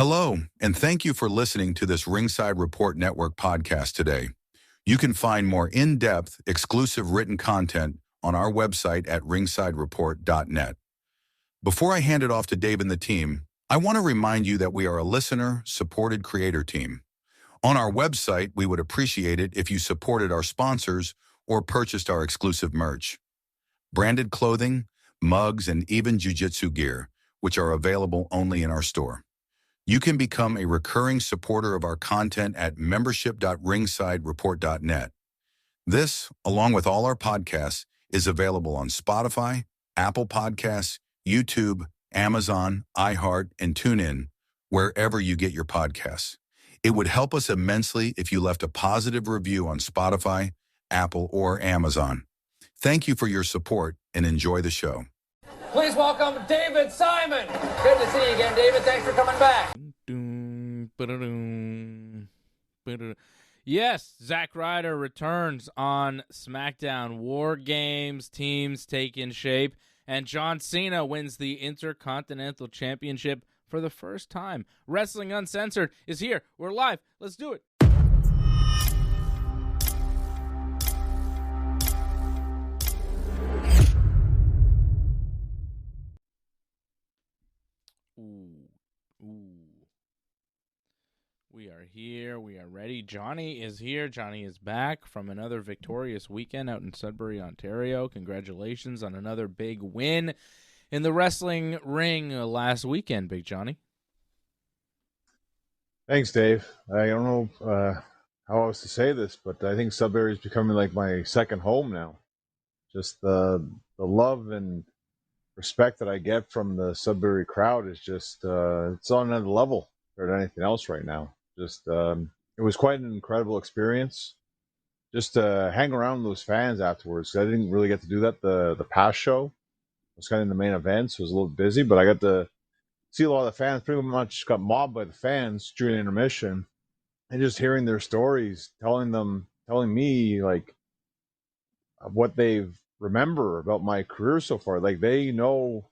Hello, and thank you for listening to this Ringside Report Network podcast today. You can find more in-depth, exclusive written content on our website at ringsidereport.net. Before I hand it off to Dave and the team, I want to remind you that we are a listener-supported creator team. On our website, we would appreciate it if you supported our sponsors or purchased our exclusive merch. Branded clothing, mugs, and even jiu-jitsu gear, which are available only in our store. You can become a recurring supporter of our content at membership.ringsidereport.net. This, along with all our podcasts, is available on Spotify, Apple Podcasts, YouTube, Amazon, iHeart, and TuneIn, wherever you get your podcasts. It would help us immensely if you left a positive review on Spotify, Apple, or Amazon. Thank you for your support and enjoy the show. Please welcome David Simon. Good to see you again, David. Thanks for coming back. Yes, Zack Ryder returns on SmackDown. War Games teams take in shape, and John Cena wins the Intercontinental Championship for the first time. Wrestling Uncensored is here. We're live. Let's do it. Ooh. We are here. We are ready. Johnny is here. Johnny is back from another victorious weekend out in Sudbury, Ontario. Congratulations on another big win in the wrestling ring last weekend, Big Johnny. Thanks, Dave. I don't know how else to say this, but I think Sudbury is becoming like my second home now. Just the love and respect that I get from the Sudbury crowd is just it's on another level compared to anything else right now. Just it was quite an incredible experience. Just to hang around those fans afterwards. I didn't really get to do that the past show. I was kind of in the main event, so it was a little busy, but I got to see a lot of the fans. Pretty much got mobbed by the fans during intermission, and just hearing their stories, telling me like what they remember about my career so far. Like they know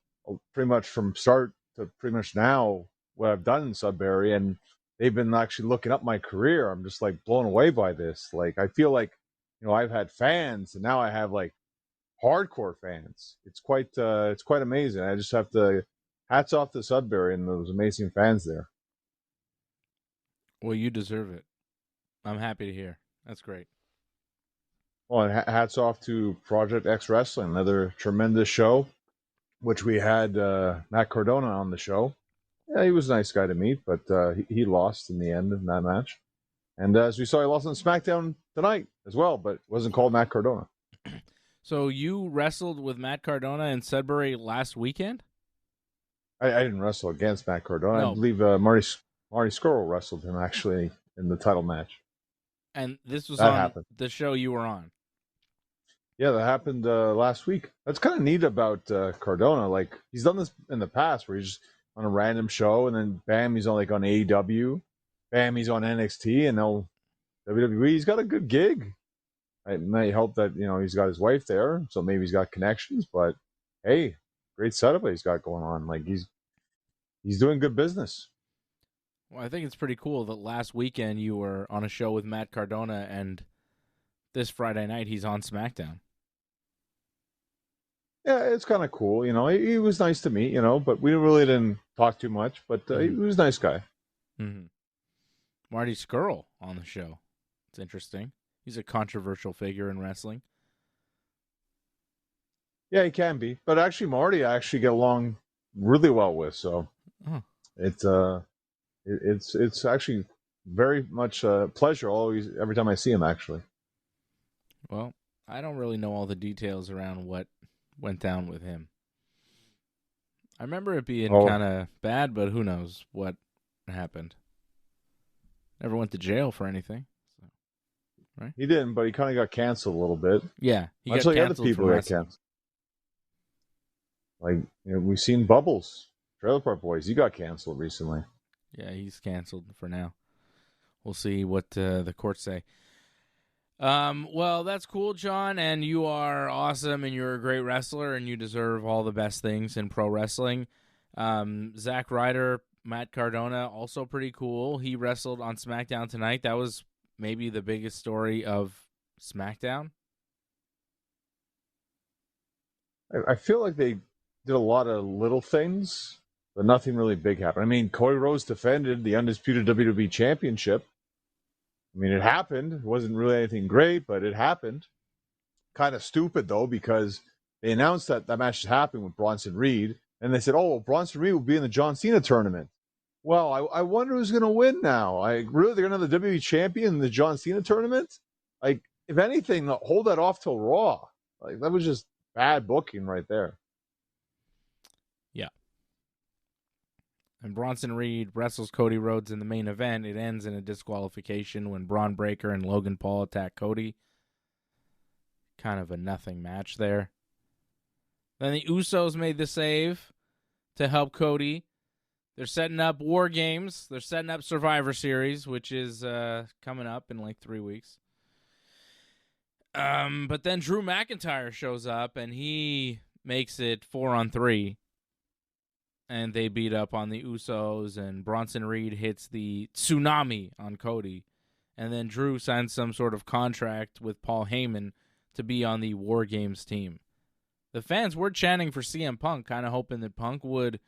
pretty much from start to pretty much now what I've done in Sudbury, and they've been actually looking up my career. I'm just like blown away by this. Like I feel like, I've had fans, and now I have like hardcore fans. It's quite amazing. I just have to hats off to Sudbury and those amazing fans there. Well, you deserve it. I'm happy to hear. That's great. Well, and hats off to Project X Wrestling, another tremendous show, which we had Matt Cardona on the show. Yeah, he was a nice guy to meet, but he lost in the end in that match. And as we saw, he lost on SmackDown tonight as well, but it wasn't called Matt Cardona. So you wrestled with Matt Cardona in Sudbury last weekend? I didn't wrestle against Matt Cardona. No. I believe Marty Scurll wrestled him actually in the title match. And this was that on happened. The show you were on. Yeah, that happened last week. That's kind of neat about Cardona. Like, he's done this in the past where he's just on a random show, and then bam, he's on AEW. Bam, he's on NXT, and now WWE. He's got a good gig. It might help that, he's got his wife there, so maybe he's got connections. But, hey, great setup that he's got going on. Like, he's doing good business. Well, I think it's pretty cool that last weekend you were on a show with Matt Cardona, and this Friday night he's on SmackDown. Yeah, it's kind of cool. He was nice to me, but we really didn't talk too much. But he was a nice guy. Mm-hmm. Marty Scurll on the show. It's interesting. He's a controversial figure in wrestling. Yeah, he can be. But actually, Marty I actually get along really well with. So it's actually very much a pleasure every time I see him, actually. Well, I don't really know all the details around what went down with him. I remember it being kind of bad, but who knows what happened. Never went to jail for anything. So, right? He didn't, but he kind of got canceled a little bit. Yeah, he got canceled. Other people got canceled. Like, we've seen Bubbles, Trailer Park Boys. He got canceled recently. Yeah, he's canceled for now. We'll see what the courts say. Well, that's cool, John, and you are awesome, and you're a great wrestler, and you deserve all the best things in pro wrestling. Zack Ryder Matt Cardona, also pretty cool. He wrestled on SmackDown tonight. That was maybe the biggest story of SmackDown. I feel like they did a lot of little things, but nothing really big happened. I mean, Cody Rhodes defended the undisputed WWE Championship. I mean, it happened. It wasn't really anything great, but it happened. Kind of stupid, though, because they announced that match is happening with Bronson Reed, and they said, oh, well, Bronson Reed will be in the John Cena tournament. Well, I wonder who's going to win now. Really, they're going to have the WWE champion in the John Cena tournament? Like, if anything, hold that off till Raw. Like, that was just bad booking right there. Yeah. And Bronson Reed wrestles Cody Rhodes in the main event. It ends in a disqualification when Braun Breaker and Logan Paul attack Cody. Kind of a nothing match there. Then the Usos made the save to help Cody. They're setting up War Games. They're setting up Survivor Series, which is coming up in like 3 weeks. But then Drew McIntyre shows up, and he makes it 4-on-3. And they beat up on the Usos, and Bronson Reed hits the tsunami on Cody. And then Drew signs some sort of contract with Paul Heyman to be on the War Games team. The fans were chanting for CM Punk, kind of hoping that Punk would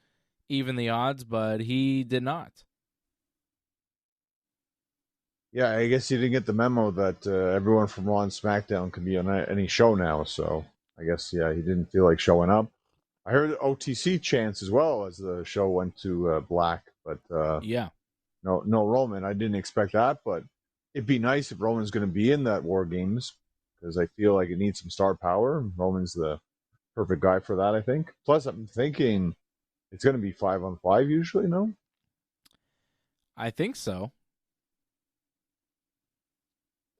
even the odds, but he did not. Yeah, I guess you didn't get the memo that everyone from Raw and SmackDown can be on any show now, so I guess, yeah, he didn't feel like showing up. I heard OTC chants as well as the show went to black, but yeah, no Roman. I didn't expect that, but it'd be nice if Roman's going to be in that War Games, because I feel like it needs some star power. Roman's the perfect guy for that, I think. Plus, I'm thinking it's going to be 5-on-5 usually, no? I think so.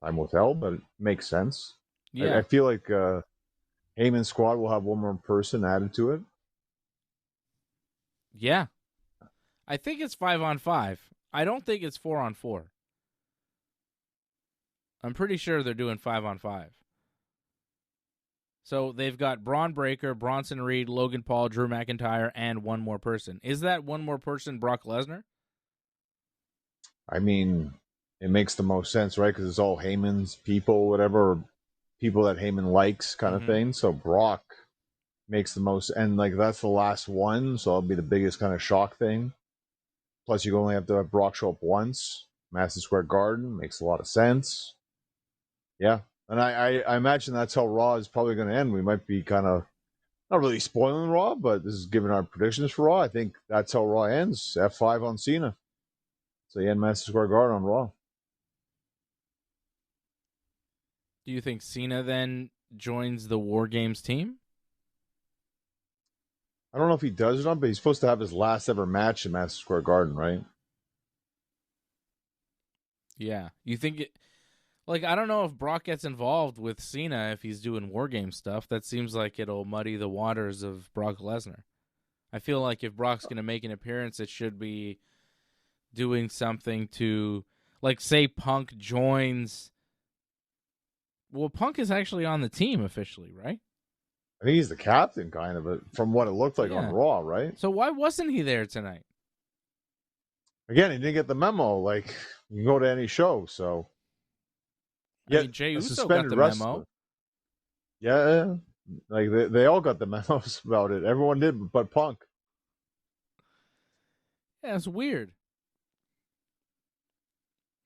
Time will tell, but it makes sense. Yeah. I feel like Heyman's squad will have one more person added to it. Yeah. I think it's 5-on-5. I don't think it's 4-on-4. I'm pretty sure they're doing 5-on-5. So they've got Braun Breaker, Bronson Reed, Logan Paul, Drew McIntyre, and one more person. Is that one more person Brock Lesnar? I mean, it makes the most sense, right? Because it's all Heyman's people, whatever, people that Heyman likes kind of thing. So Brock makes the most, and like that's the last one, so it'll be the biggest kind of shock thing. Plus, you only have to have Brock show up once. Madison Square Garden makes a lot of sense. Yeah. And I imagine that's how Raw is probably going to end. We might be kind of, not really spoiling Raw, but this is giving our predictions for Raw. I think that's how Raw ends. F5 on Cena. So you end Madison Square Garden on Raw. Do you think Cena then joins the War Games team? I don't know if he does or not, but he's supposed to have his last ever match in Madison Square Garden, right? Yeah. You think it... Like, I don't know if Brock gets involved with Cena if he's doing War Game stuff. That seems like it'll muddy the waters of Brock Lesnar. I feel like if Brock's going to make an appearance, it should be doing something to, like, say Punk joins... Well, Punk is actually on the team officially, right? I think he's the captain, kind of, from what it looked like on Raw, right? So why wasn't he there tonight? Again, he didn't get the memo. Like, you can go to any show, so... I mean, Jey Uso got the memo. Yeah, like they all got the memos about it. Everyone did, but Punk. Yeah, it's weird.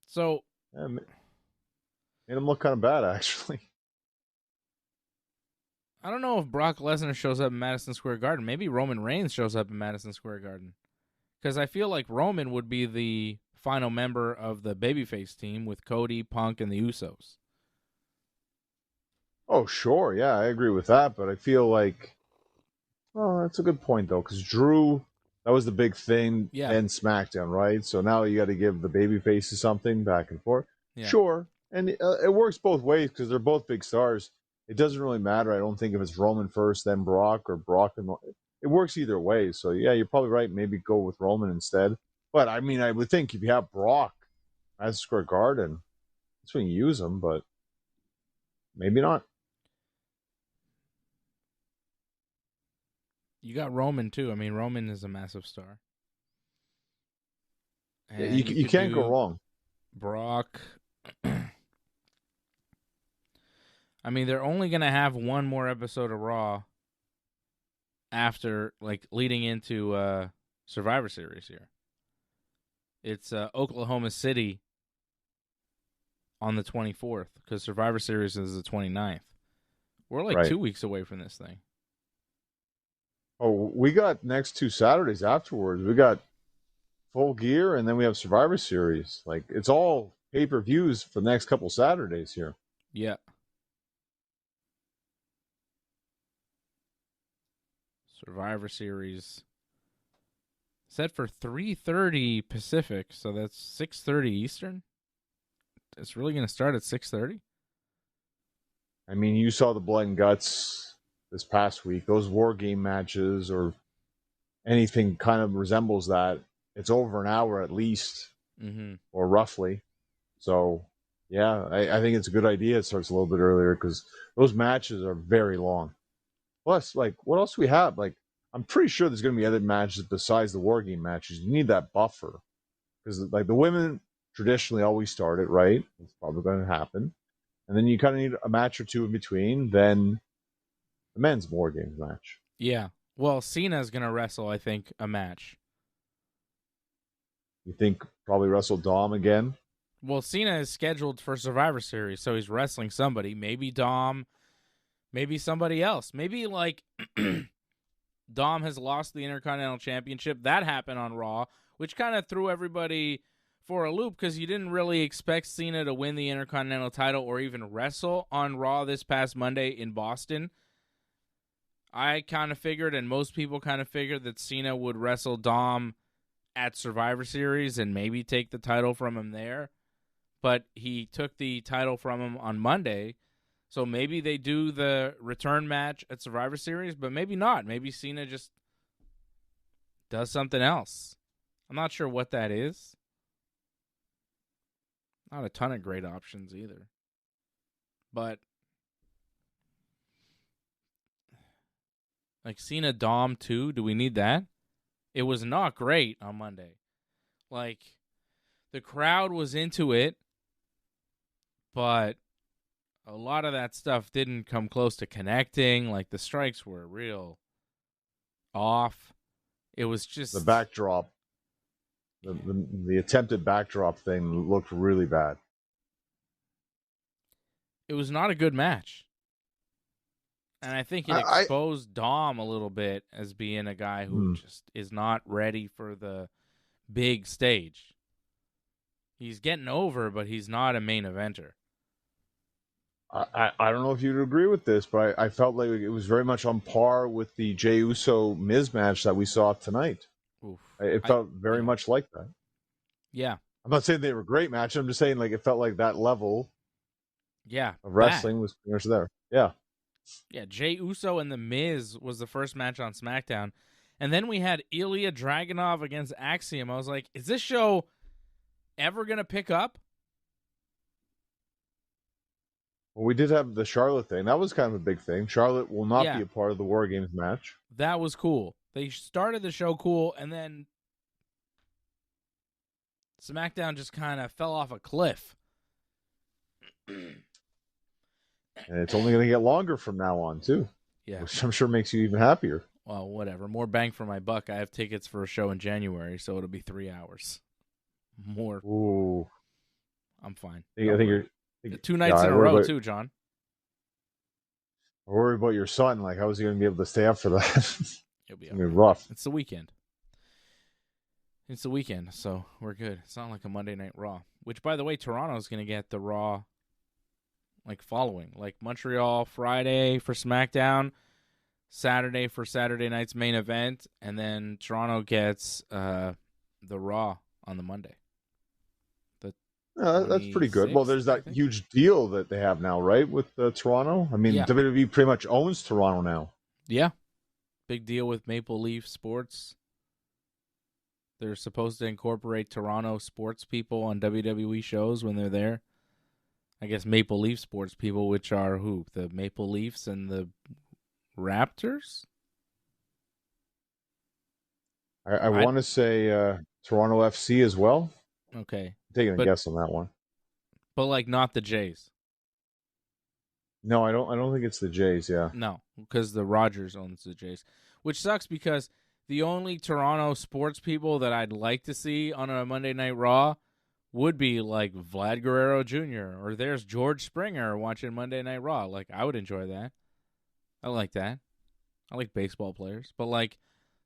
So, yeah, made him look kind of bad, actually. I don't know if Brock Lesnar shows up in Madison Square Garden. Maybe Roman Reigns shows up in Madison Square Garden, because I feel like Roman would be the final member of the babyface team with Cody, Punk, and the Usos. Oh, sure. Yeah, I agree with that. But I feel like, well, that's a good point, though, because Drew, that was the big thing in SmackDown, right? So now you got to give the babyfaces something back and forth. Yeah. Sure. And it works both ways because they're both big stars. It doesn't really matter. I don't think if it's Roman first, then Brock, or Brock. It works either way. So, yeah, you're probably right. Maybe go with Roman instead. But, I mean, I would think if you have Brock, Madison Square Garden, that's when you use him, but maybe not. You got Roman, too. I mean, Roman is a massive star. And you can't go wrong. Brock. I mean, they're only going to have one more episode of Raw after, like, leading into Survivor Series here. It's Oklahoma City on the 24th, because Survivor Series is the 29th. We're like 2 weeks away from this thing. Oh, we got next 2 Saturdays afterwards. We got Full Gear, and then we have Survivor Series. Like, it's all pay-per-views for the next couple Saturdays here. Yeah. Survivor Series set for 3:30 Pacific, so that's 6:30 Eastern. It's really going to start at 6:30? I mean, you saw the Blood and Guts this past week. Those War Game matches or anything kind of resembles that. It's over an hour at least, or roughly. So, yeah, I think it's a good idea. It starts a little bit earlier because those matches are very long. Plus, like, what else do we have? Like, I'm pretty sure there's going to be other matches besides the War Game matches. You need that buffer. Because, like, the women traditionally always start it, right? It's probably going to happen. And then you kind of need a match or two in between. Then the men's War Games match. Yeah. Well, Cena's going to wrestle, I think, a match. You think probably wrestle Dom again? Well, Cena is scheduled for Survivor Series, so he's wrestling somebody. Maybe Dom, maybe somebody else. Maybe, like, Dom has lost the Intercontinental Championship. That happened on Raw, which kind of threw everybody for a loop because you didn't really expect Cena to win the Intercontinental title or even wrestle on Raw this past Monday in Boston. I kind of figured, and most people kind of figured, that Cena would wrestle Dom at Survivor Series and maybe take the title from him there. But he took the title from him on Monday. So maybe they do the return match at Survivor Series, but maybe not. Maybe Cena just does something else. I'm not sure what that is. Not a ton of great options either. But, like, Cena Dom 2, do we need that? It was not great on Monday. Like, the crowd was into it, but a lot of that stuff didn't come close to connecting. Like, the strikes were real off. It was just the backdrop. The attempted backdrop thing looked really bad. It was not a good match. And I think it exposed Dom a little bit as being a guy who just is not ready for the big stage. He's getting over, but he's not a main eventer. I don't know if you'd agree with this, but I felt like it was very much on par with the Jey Uso Miz match that we saw tonight. Oof. It felt very much like that. Yeah. I'm not saying they were great matches. I'm just saying, like, it felt like that level of wrestling was pretty much there. Yeah. Yeah, Jey Uso and The Miz was the first match on SmackDown. And then we had Ilya Dragunov against Axiom. I was like, is this show ever going to pick up? Well, we did have the Charlotte thing. That was kind of a big thing. Charlotte will not be a part of the War Games match. That was cool. They started the show cool, and then SmackDown just kind of fell off a cliff. And it's only going to get longer from now on, too. Yeah. Which I'm sure makes you even happier. Well, whatever. More bang for my buck. I have tickets for a show in January, so it'll be 3 hours. More. Ooh. I'm fine. I think you're... 2 nights in a row, too, John. I worry about your son. Like, how is he going to be able to stay up for that? It'll be rough. It's the weekend. It's the weekend, so we're good. It's not like a Monday Night Raw. Which, by the way, Toronto's going to get the Raw, like, following. Like, Montreal Friday for SmackDown, Saturday for Saturday night's main event, and then Toronto gets the Raw on the Monday. That's pretty good. Well, there's that huge deal that they have now, right, with Toronto? I mean, WWE pretty much owns Toronto now. Yeah. Big deal with Maple Leaf Sports. They're supposed to incorporate Toronto sports people on WWE shows when they're there. I guess Maple Leaf sports people, which are who? The Maple Leafs and the Raptors? I want to say Toronto FC as well. Okay. I'm taking a guess on that one. But like not the Jays. No, I don't think it's the Jays, yeah. No, because the Rogers owns the Jays. Which sucks because the only Toronto sports people that I'd like to see on a Monday Night Raw would be like Vlad Guerrero Jr. or there's George Springer watching Monday Night Raw. Like, I would enjoy that. I like that. I like baseball players. But like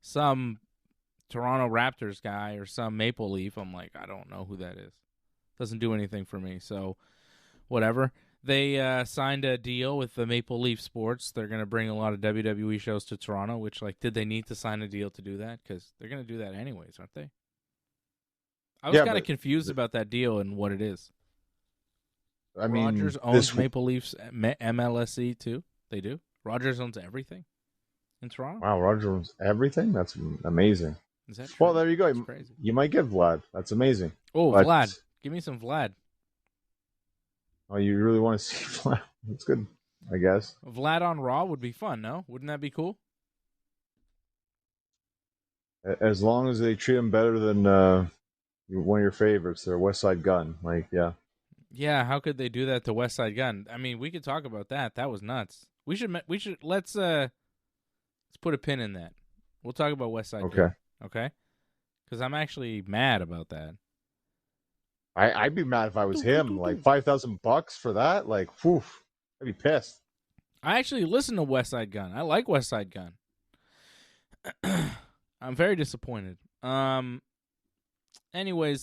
some Toronto Raptors guy or some Maple Leaf, I'm like, I don't know who that is. Doesn't do anything for me. So whatever. They signed a deal with the Maple Leaf Sports. They're going to bring a lot of WWE shows to Toronto, which, like, did they need to sign a deal to do that? Because they're going to do that anyways, aren't they? I was kind of confused about that deal and what it is. I mean, Rogers owns Maple Leafs MLSE too. They do. Rogers owns everything in Toronto. Wow, Rogers owns everything? That's amazing. Is that true? Well, there you go. That's crazy. You might get Vlad. That's amazing. Oh, Vlad. Give me some Vlad. Oh, you really want to see Vlad? That's good, I guess. Vlad on Raw would be fun, no? Wouldn't that be cool? As long as they treat him better than one of your favorites, their West Side Gun. Like, yeah. Yeah, how could they do that to West Side Gun? I mean, we could talk about that. That was nuts. Let's put a pin in that. We'll talk about West Side Gun. Okay? Because I'm actually mad about that. I'd be mad if I was him. Like $5,000 for that? Like, whew, I'd be pissed. I actually listen to West Side Gun. I like West Side Gun. I'm very disappointed. Anyways,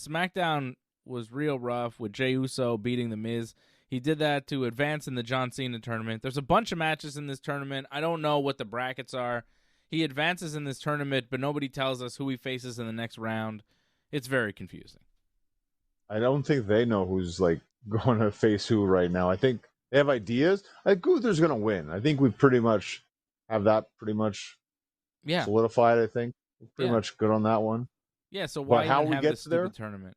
SmackDown was real rough with Jey Uso beating The Miz. He did that to advance in the John Cena tournament. There's a bunch of matches in this tournament. I don't know what the brackets are. He advances in this tournament, but nobody tells us who he faces in the next round. It's very confusing. I don't think they know who's like going to face who right now. I think they have ideas. I think Gunther's going to win. I think we pretty much have that solidified. I think we're pretty much good on that one. Yeah. So why how even we have get this to there? stupid tournament?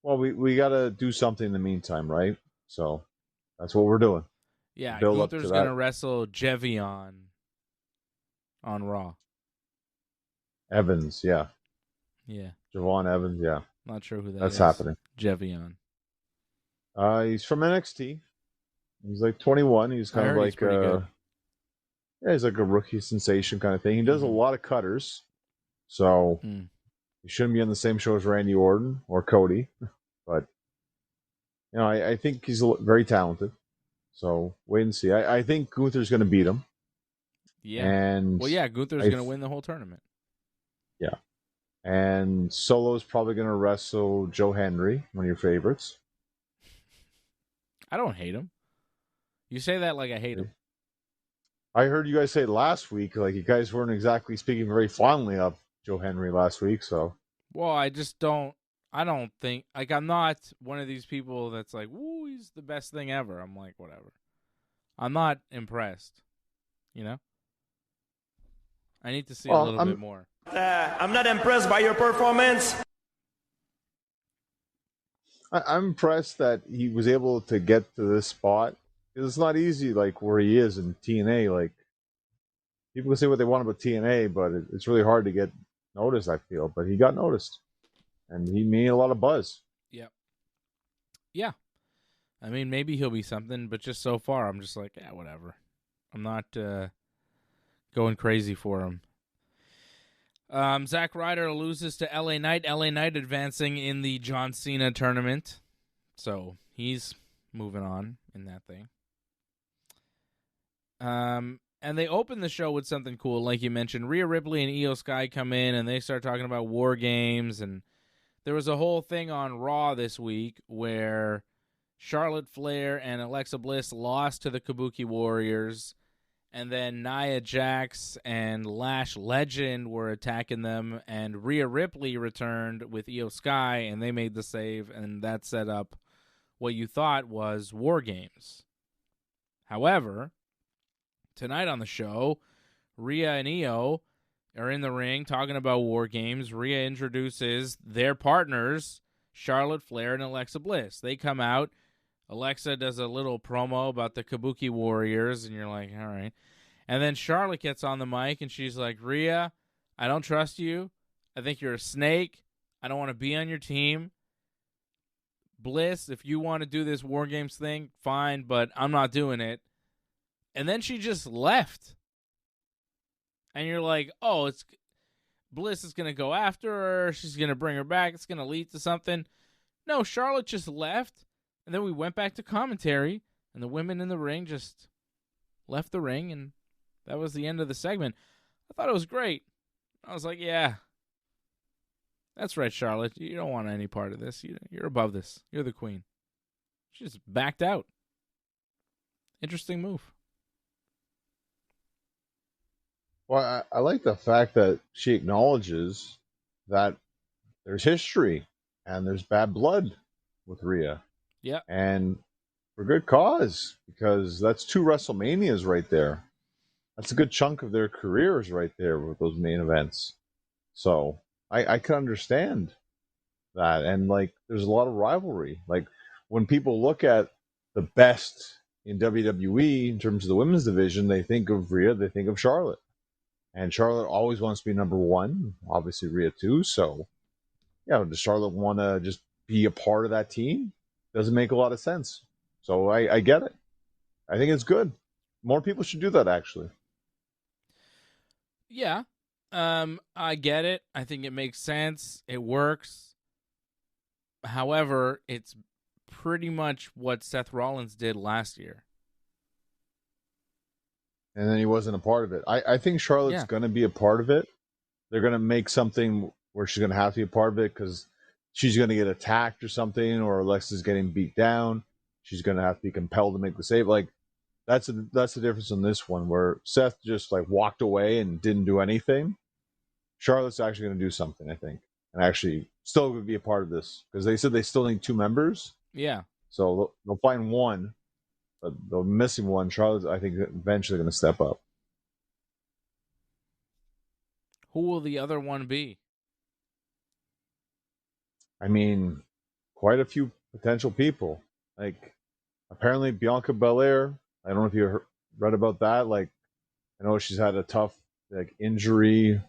Well, we got to do something in the meantime, right? So that's what we're doing. Yeah, Build up Gunther's to going to that. wrestle Jevion on Raw. Evans, yeah. Yeah. Javon Evans, yeah. Not sure who That's is. happening. Jevion. He's from NXT. He's like 21. He's kind of like good. Yeah, he's like a rookie sensation kind of thing. He does a lot of cutters, so he shouldn't be on the same show as Randy Orton or Cody. But I think he's very talented. So wait and see. I think Gunther's going to beat him. Yeah. And Gunther's going to win the whole tournament. Yeah. And Solo's probably going to wrestle Joe Henry, one of your favorites. I don't hate him. You say that like I hate him. I heard you guys say last week, like you guys weren't exactly speaking very fondly of Joe Henry last week, so. Well, I don't think, like, I'm not one of these people that's like, woo, he's the best thing ever. I'm like, whatever. I'm not impressed, I need to see a little bit more. I'm not impressed by your performance. I'm impressed that he was able to get to this spot. It's not easy, like, where he is in TNA. Like, people can say what they want about TNA, but it's really hard to get noticed, I feel. But he got noticed. And he made a lot of buzz. Yep. Yeah. I mean, maybe he'll be something, but just so far, I'm just like, yeah, whatever. I'm not going crazy for him. Zack Ryder loses to LA Knight. LA Knight advancing in the John Cena tournament. So he's moving on in that thing. And they open the show with something cool, like you mentioned. Rhea Ripley and Io Sky come in, and they start talking about War Games. And there was a whole thing on Raw this week where Charlotte Flair and Alexa Bliss lost to the Kabuki Warriors. And then Nia Jax and Lash Legend were attacking them, and Rhea Ripley returned with Io Sky, and they made the save, and that set up what you thought was War Games. However, tonight on the show, Rhea and Io are in the ring talking about War Games. Rhea introduces their partners, Charlotte Flair and Alexa Bliss. They come out. Alexa does a little promo about the Kabuki Warriors, and you're like, all right. And then Charlotte gets on the mic, and she's like, Rhea, I don't trust you. I think you're a snake. I don't want to be on your team. Bliss, if you want to do this War Games thing, fine, but I'm not doing it. And then she just left. And you're like, oh, it's Bliss is going to go after her. She's going to bring her back. It's going to lead to something. No, Charlotte just left. And then we went back to commentary. And the women in the ring just left the ring. And that was the end of the segment. I thought it was great. I was like, yeah. That's right, Charlotte. You don't want any part of this. You're above this. You're the queen. She just backed out. Interesting move. Well, I like the fact that she acknowledges that there's history and there's bad blood with Rhea. Yeah. And for good cause, because that's 2 WrestleManias right there. That's a good chunk of their careers right there with those main events. So I can understand that. And, like, there's a lot of rivalry. Like, when people look at the best in WWE in terms of the women's division, they think of Rhea, they think of Charlotte. And Charlotte always wants to be number 1. Obviously, Rhea too. So, yeah, does Charlotte want to just be a part of that team? Doesn't make a lot of sense. So I get it. I think it's good. More people should do that, actually. Yeah. I get it. I think it makes sense. It works. However, it's pretty much what Seth Rollins did last year. And then he wasn't a part of it. I think Charlotte's going to be a part of it. They're going to make something where she's going to have to be a part of it because she's going to get attacked or something, or Alexa's getting beat down. She's going to have to be compelled to make the save. Like, that's the difference in this one, where Seth just, like, walked away and didn't do anything. Charlotte's actually going to do something, I think, and actually still going to be a part of this because they said they still need 2 members. Yeah. So they'll find one. But the missing one, Charlotte's, I think, eventually going to step up. Who will the other one be? I mean, quite a few potential people. Like, apparently Bianca Belair. I don't know if you read about that. Like, I know she's had a tough, like, injury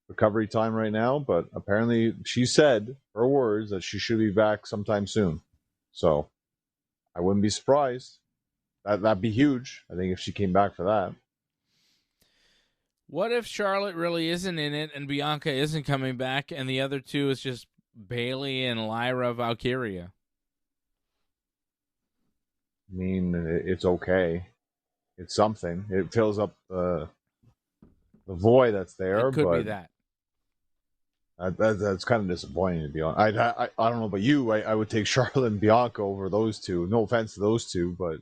recovery time right now, but apparently she said, her words, that she should be back sometime soon. So I wouldn't be surprised. That'd be huge, I think, if she came back for that. What if Charlotte really isn't in it and Bianca isn't coming back and the other 2 is just Bayley and Lyra Valkyria? I mean, it's okay. It's something. It fills up the void that's there. It could but be that. That's kind of disappointing, to be honest. I don't know about you. I would take Charlotte and Bianca over those 2. No offense to those 2, but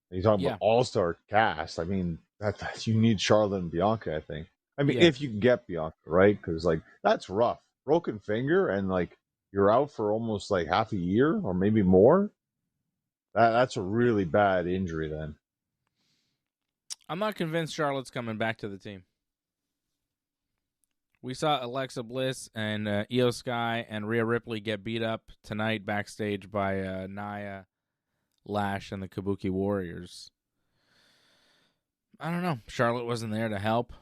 you talk about all-star cast. I mean, that you need Charlotte and Bianca, I think. I mean, if you can get Bianca, right? Because, like, that's rough. Broken finger and, like, you're out for almost, like, half a year or maybe more. That's a really bad injury then. I'm not convinced Charlotte's coming back to the team. We saw Alexa Bliss and Io Sky and Rhea Ripley get beat up tonight backstage by Nia, Lash, and the Kabuki Warriors. I don't know. Charlotte wasn't there to help.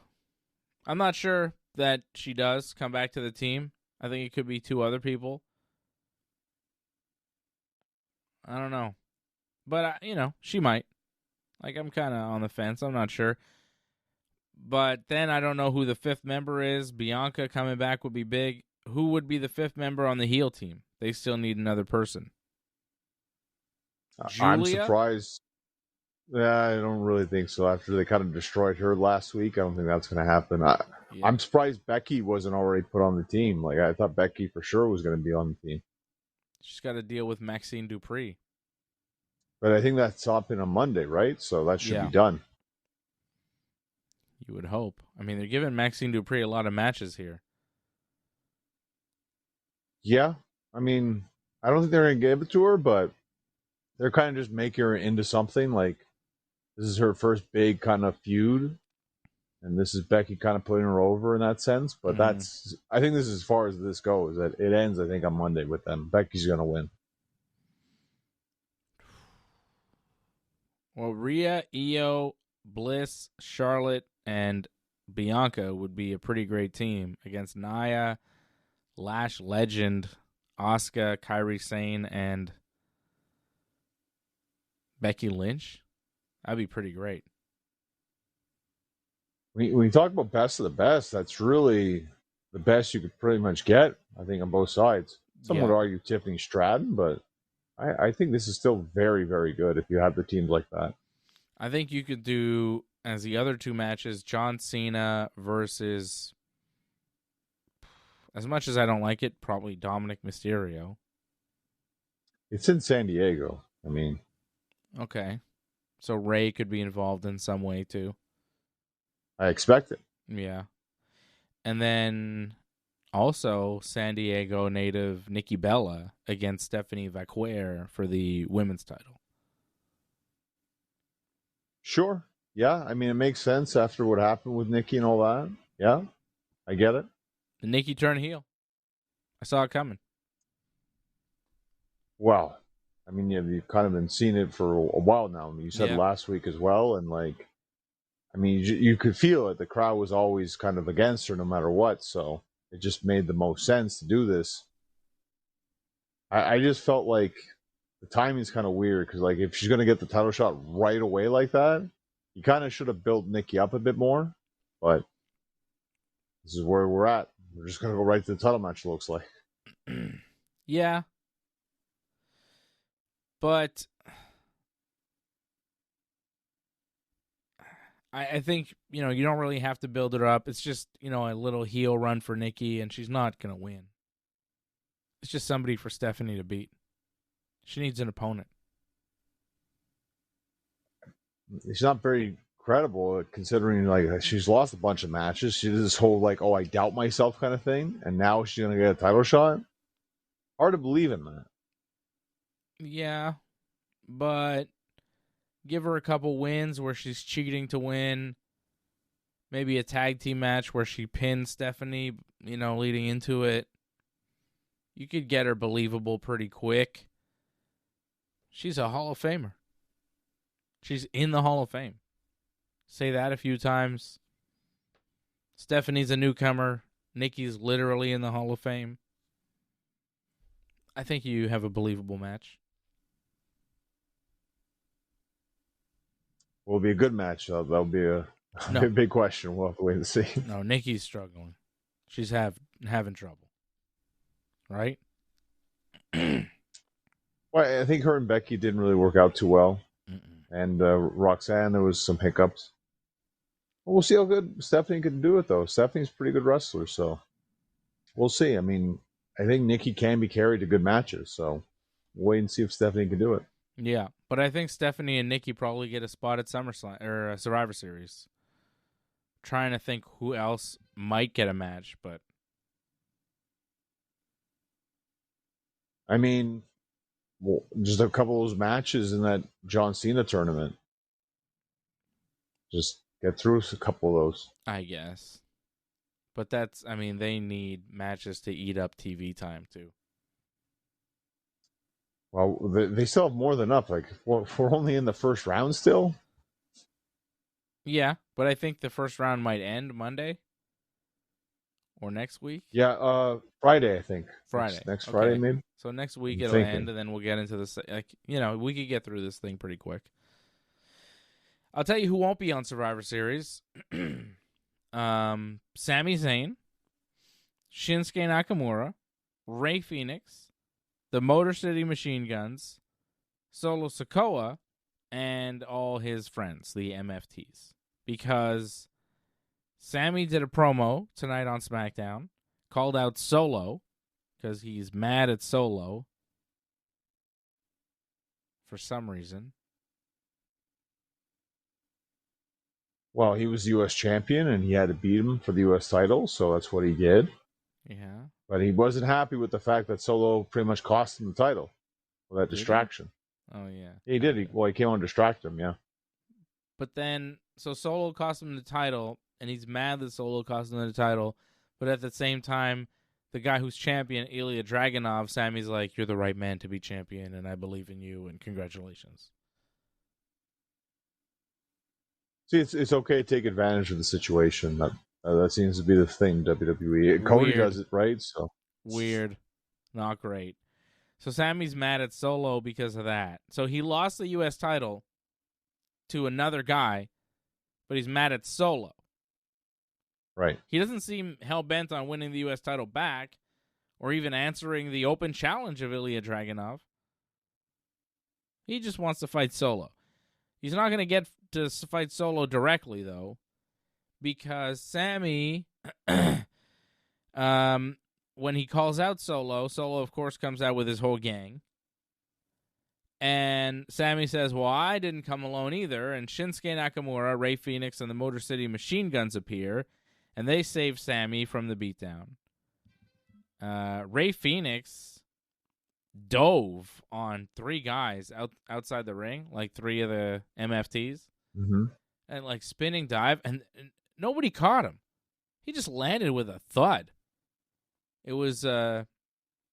I'm not sure that she does come back to the team. I think it could be 2 other people. I don't know. But, she might. Like, I'm kind of on the fence. I'm not sure. But then I don't know who the 5th member is. Bianca coming back would be big. Who would be the 5th member on the heel team? They still need another person. Julia? I'm surprised. Yeah, I don't really think so. After they kind of destroyed her last week, I don't think that's going to happen. I'm surprised Becky wasn't already put on the team. Like, I thought Becky for sure was going to be on the team. She's got to deal with Maxine Dupree. But I think that's happening on Monday, right? So that should be done. You would hope. I mean, they're giving Maxine Dupree a lot of matches here. Yeah. I mean, I don't think they're going to give it to her, but they're kind of just making her into something. Like, this is her first big kind of feud, and this is Becky kind of putting her over in that sense. But I think this is as far as this goes. That it ends, I think, on Monday with them. Becky's going to win. Well, Rhea, Io, Bliss, Charlotte, and Bianca would be a pretty great team against Nia, Lash legend, Asuka, Kairi Sane, and Becky Lynch. That'd be pretty great. When you talk about best of the best, that's really the best you could pretty much get, I think, on both sides. Some would argue Tiffany Stratton, but I think this is still very, very good if you have the teams like that. I think you could do, as the other two matches, John Cena versus, as much as I don't like it, probably Dominik Mysterio. It's in San Diego. I mean. Okay. So Ray could be involved in some way, too. I expect it. Yeah. And then also San Diego native Nikki Bella against Stephanie Vaquer for the women's title. Sure. Yeah. I mean, it makes sense after what happened with Nikki and all that. Yeah. I get it. The Nikki turned heel. I saw it coming. Well, I mean, you've kind of been seeing it for a while now. I mean, you said last week as well. And like, I mean, you could feel it. The crowd was always kind of against her no matter what. So it just made the most sense to do this. I just felt like the timing's kind of weird because, like, if she's going to get the title shot right away like that, you kind of should have built Nikki up a bit more. But this is where we're at. We're just going to go right to the title match, it looks like. Yeah. But I think, you don't really have to build her up. It's just, a little heel run for Nikki, and she's not going to win. It's just somebody for Stephanie to beat. She needs an opponent. It's not very credible considering, like, she's lost a bunch of matches. She did this whole, like, I doubt myself kind of thing, and now she's going to get a title shot. Hard to believe in that. Yeah, but give her a couple wins where she's cheating to win. Maybe a tag team match where she pins Stephanie, leading into it. You could get her believable pretty quick. She's a Hall of Famer. She's in the Hall of Fame. Say that a few times. Stephanie's a newcomer. Nikki's literally in the Hall of Fame. I think you have a believable match. Will it be a good match? That'll be a big question. We'll have to wait and see. No, Nikki's struggling. She's having trouble. Right? Well, I think her and Becky didn't really work out too well. And Roxanne, there was some hiccups. We'll see how good Stephanie can do it, though. Stephanie's a pretty good wrestler, so we'll see. I mean, I think Nikki can be carried to good matches, so we'll wait and see if Stephanie can do it. Yeah, but I think Stephanie and Nikki probably get a spot at SummerSlam or Survivor Series. Trying to think who else might get a match, but I mean, well, just a couple of those matches in that John Cena tournament. Just get through a couple of those. I guess. But they need matches to eat up TV time, too. Well, they still have more than enough. Like, we're only in the first round still? Yeah, but I think the first round might end Monday or next week. Yeah, Friday, I think. Friday. Next Friday, maybe? So next week it'll end, and then we'll get into this. We could get through this thing pretty quick. I'll tell you who won't be on Survivor Series. Sami Zayn, Shinsuke Nakamura, Rey Fenix, the Motor City Machine Guns, Solo Sikoa, and all his friends, the MFTs. Because Sami did a promo tonight on SmackDown, called out Solo, because he's mad at Solo for some reason. Well, he was U.S. champion, and he had to beat him for the U.S. title, so that's what he did. Yeah. But he wasn't happy with the fact that Solo pretty much cost him the title for that distraction. Oh, yeah. He did. He came on to distract him, yeah. But then, so Solo cost him the title, and he's mad that Solo cost him the title, but at the same time, the guy who's champion, Ilya Dragunov, Sami's like, you're the right man to be champion, and I believe in you, and congratulations. See, it's okay to take advantage of the situation. That seems to be the thing, WWE. Cody does it, right? So weird. Not great. So Sami's mad at Solo because of that. So he lost the U.S. title to another guy, but he's mad at Solo. Right. He doesn't seem hell-bent on winning the U.S. title back or even answering the open challenge of Ilya Dragunov. He just wants to fight Solo. He's not going to get to fight Solo directly, though, because Sami, when he calls out Solo, of course, comes out with his whole gang. And Sami says, well, I didn't come alone either. And Shinsuke Nakamura, Rey Fenix, and the Motor City Machine Guns appear, and they save Sami from the beatdown. Rey Fenix dove on 3 guys outside the ring, like 3 of the MFTs, and like spinning dive, and nobody caught him. He just landed with a thud. It was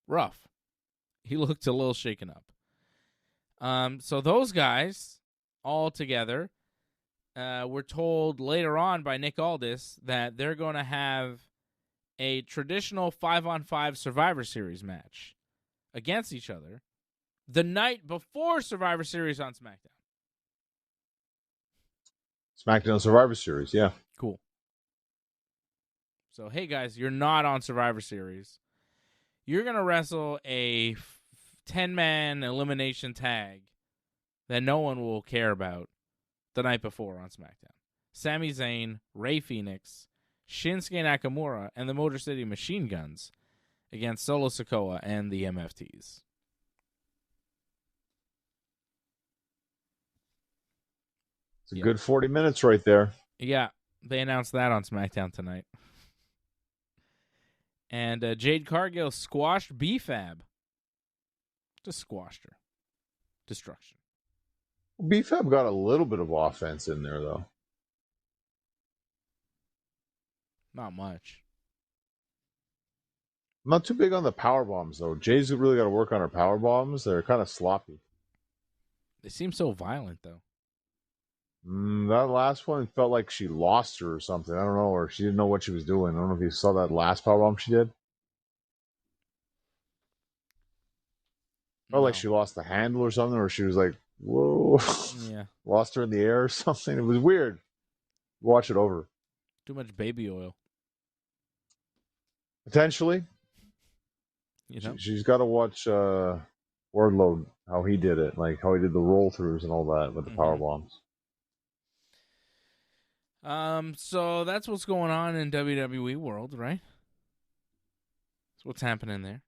rough. He looked a little shaken up. So those guys all together, we're told later on by Nick Aldis that they're going to have a traditional 5-on-5 Survivor Series match against each other the night before Survivor Series on SmackDown. SmackDown Survivor Series, yeah. Cool. So, hey guys, you're not on Survivor Series. You're going to wrestle a 10-man elimination tag that no one will care about the night before on SmackDown. Sami Zayn, Rey Fenix, Shinsuke Nakamura, and the Motor City Machine Guns against Solo Sikoa and the MFTs. It's a good 40 minutes right there. Yeah, they announced that on SmackDown tonight. And Jade Cargill squashed B-Fab. Just squashed her. Destruction. B-Fab got a little bit of offense in there, though. Not much. I'm not too big on the power bombs, though. Jade's really got to work on her power bombs. They're kind of sloppy. They seem so violent, though. That last one felt like she lost her or something. I don't know, or she didn't know what she was doing. I don't know if you saw that last powerbomb she did. Felt like she lost the handle or something, or she was like, whoa. Yeah. Lost her in the air or something. It was weird. Watch it over. Too much baby oil. Potentially. You know? She's got to watch Wardlow, how he did it, like how he did the roll-throughs and all that with the power bombs. So that's what's going on in WWE world, right? That's what's happening there.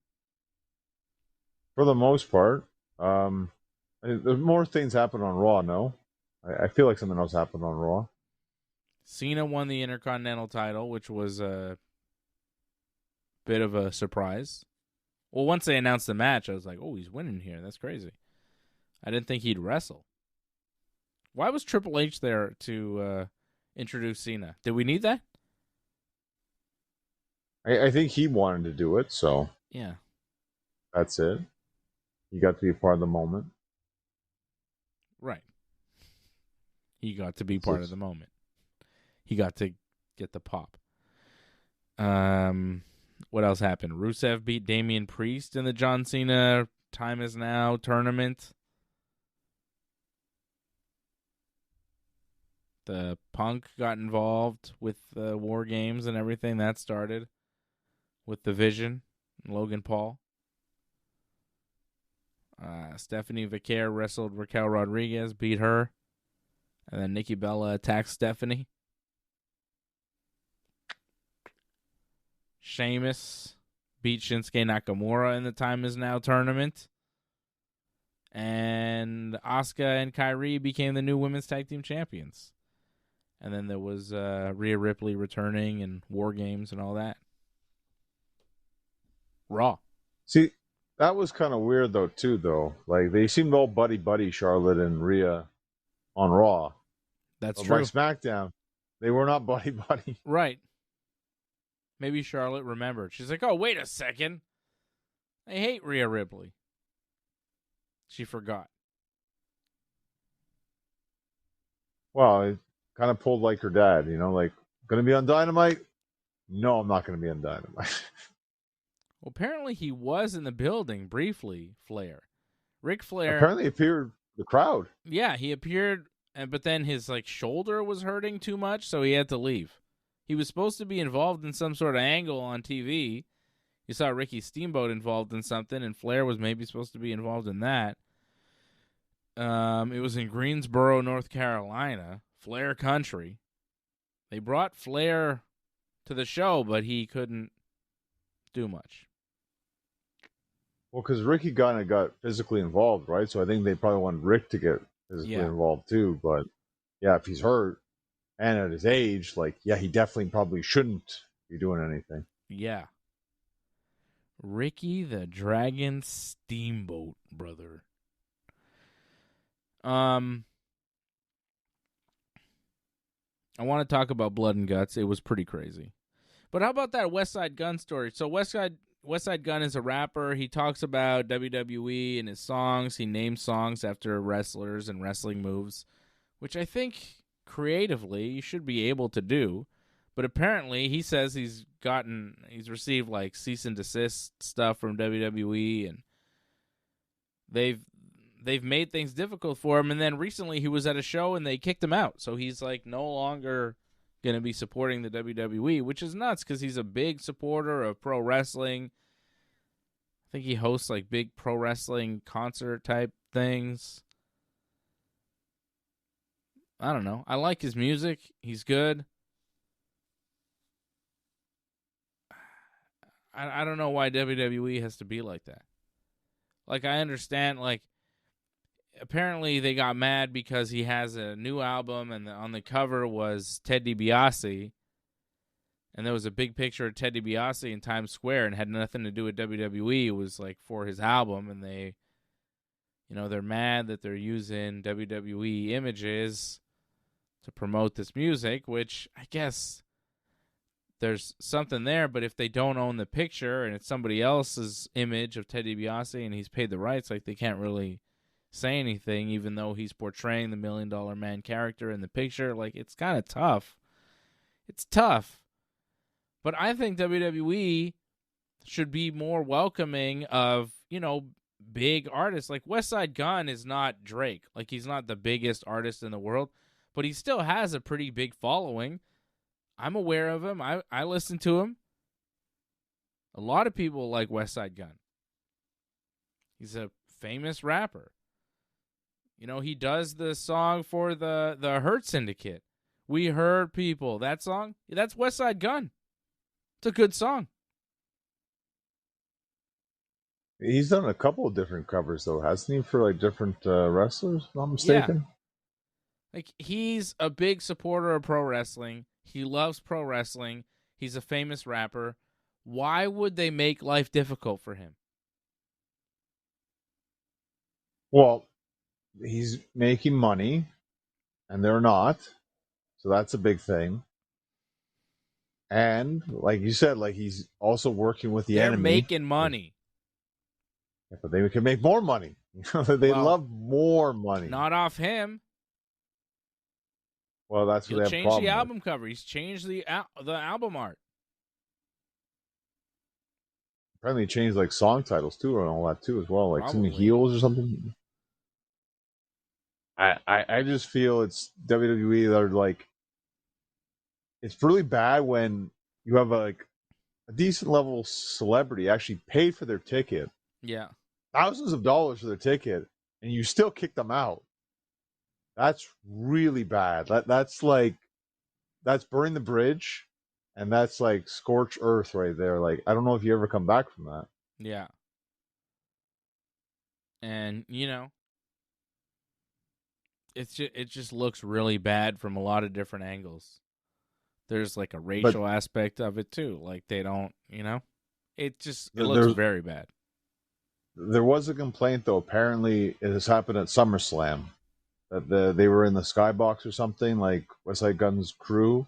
For the most part. There's more things happen on Raw, no? I feel like something else happened on Raw. Cena won the Intercontinental title, which was a bit of a surprise. Well, once they announced the match, I was like, oh, he's winning here. That's crazy. I didn't think he'd wrestle. Why was Triple H there to introduce Cena? Did we need that? I think he wanted to do it, so yeah, that's it. He got to be a part of the moment. Right. He got to be part of the moment. He got to get the pop. What else happened? Rusev beat Damian Priest in the John Cena Time Is Now tournament. The Punk got involved with the War Games and everything. That started with the Vision and Logan Paul. Stephanie Vaquer wrestled Raquel Rodriguez, beat her. And then Nikki Bella attacked Stephanie. Sheamus beat Shinsuke Nakamura in the Time Is Now tournament. And Asuka and Kairi became the new women's tag team champions. And then there was Rhea Ripley returning and War Games and all that. Raw. See, that was kind of weird, though, too, though. Like, they seemed all buddy-buddy, Charlotte and Rhea, on Raw. That's but true. By SmackDown, they were not buddy-buddy. Right. Maybe Charlotte remembered. She's like, oh, wait a second. I hate Rhea Ripley. She forgot. Well, it kind of pulled like her dad, like, going to be on Dynamite? No, I'm not going to be on Dynamite. Well, apparently he was in the building briefly, Flair. Ric Flair apparently appeared the crowd. Yeah, he appeared, but then his shoulder was hurting too much, so he had to leave. He was supposed to be involved in some sort of angle on TV. You saw Ricky Steamboat involved in something, and Flair was maybe supposed to be involved in that. It was in Greensboro, North Carolina, Flair country. They brought Flair to the show, but he couldn't do much. Well, because Ricky kind of got physically involved, right? So I think they probably wanted Rick to get physically involved too. But yeah, if he's hurt and at his age, he definitely probably shouldn't be doing anything. Yeah. Ricky the Dragon Steamboat, brother. I want to talk about Blood and Guts. It was pretty crazy. But how about that West Side Gun story? So West Side Gun is a rapper. He talks about WWE in his songs. He names songs after wrestlers and wrestling moves, which I think creatively you should be able to do. But apparently he says he's received cease and desist stuff from WWE, and they've made things difficult for him. And then recently he was at a show and they kicked him out. So he's no longer going to be supporting the WWE, which is nuts because he's a big supporter of pro wrestling. I think he hosts big pro wrestling concert type things. I don't know. I like his music. He's good. I don't know why WWE has to be like that. I understand, apparently they got mad because he has a new album and on the cover was Ted DiBiase, and there was a big picture of Ted DiBiase in Times Square and had nothing to do with WWE. It was for his album, and they, they're mad that they're using WWE images to promote this music, which I guess there's something there, but if they don't own the picture and it's somebody else's image of Ted DiBiase and he's paid the rights, they can't really say anything, even though he's portraying the $1 Million Man character in the picture. It's kind of tough. It's tough. But I think WWE should be more welcoming of, big artists. West Side Gun is not Drake. He's not the biggest artist in the world, but he still has a pretty big following. I'm aware of him. I listen to him. A lot of people like West Side Gun. He's a famous rapper. He does the song for the Hurt Syndicate. We Heard People. That song, that's West Side Gun. It's a good song. He's done a couple of different covers, though, hasn't he, for different wrestlers, if I'm not mistaken? Yeah. He's a big supporter of pro wrestling. He loves pro wrestling. He's a famous rapper. Why would they make life difficult for him? Well, he's making money, and they're not. So that's a big thing. And, like you said, he's also working with the enemy. They're making money. Yeah, but they can make more money. They love more money. Not off him. Well, that's what they have a problem changed the with. album cover. He's changed the album art. Apparently, he changed song titles too, and all that too, as well. Some heels or something. I just feel it's WWE that are it's really bad when you have a decent level celebrity actually paid for their ticket. Yeah. Thousands of dollars for their ticket, and you still kick them out. That's really bad. That's burning the bridge, and that's scorched earth right there. I don't know if you ever come back from that. Yeah. And it just looks really bad from a lot of different angles. There's a racial aspect of it too. They don't, it looks very bad. There was a complaint though. Apparently, it has happened at SummerSlam. That they were in the skybox or something, West Side Gun's crew,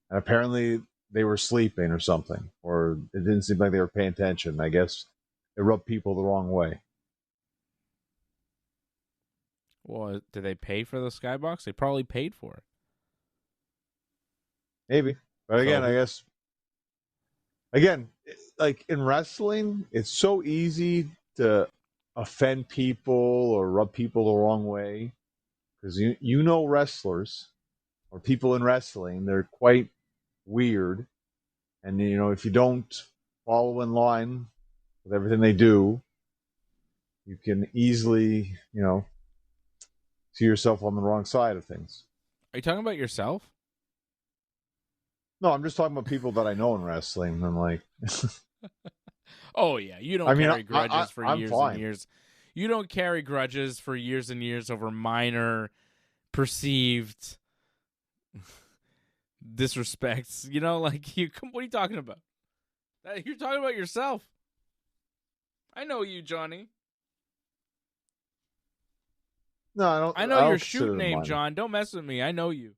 and apparently they were sleeping or something, or it didn't seem like they were paying attention. I guess it rubbed people the wrong way. Well, did they pay for the skybox? They probably paid for it. Maybe. But again, I guess, like in wrestling, it's so easy to offend people or rub people the wrong way. Because you know wrestlers or people in wrestling, they're quite weird. And, if you don't follow in line with everything they do, you can easily, see yourself on the wrong side of things. Are you talking about yourself? No, I'm just talking about people that I know in wrestling. I'm like, oh yeah, you don't carry grudges for years and years. You don't carry grudges for years and years over minor, perceived disrespects. Like what are you talking about? You're talking about yourself. I know you, Johnny. No, I don't. I know your shoot name, John. Don't mess with me. I know you.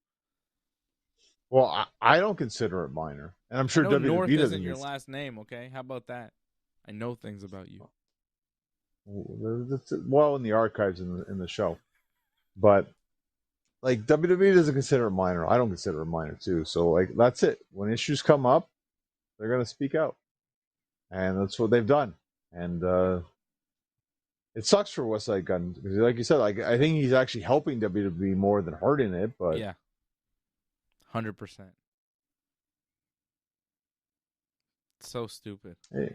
Well, I don't consider it minor, and I'm sure WWE North doesn't. Isn't your last name, okay? How about that? I know things about you. Well, in the archives in the show, but like WWE doesn't consider it minor. I don't consider it minor too. So like that's it. When issues come up, they're gonna speak out, and that's what they've done. And it sucks for West Side Gun because, like you said, I think he's actually helping WWE more than hurting it. But yeah, 100%. So stupid. Hey.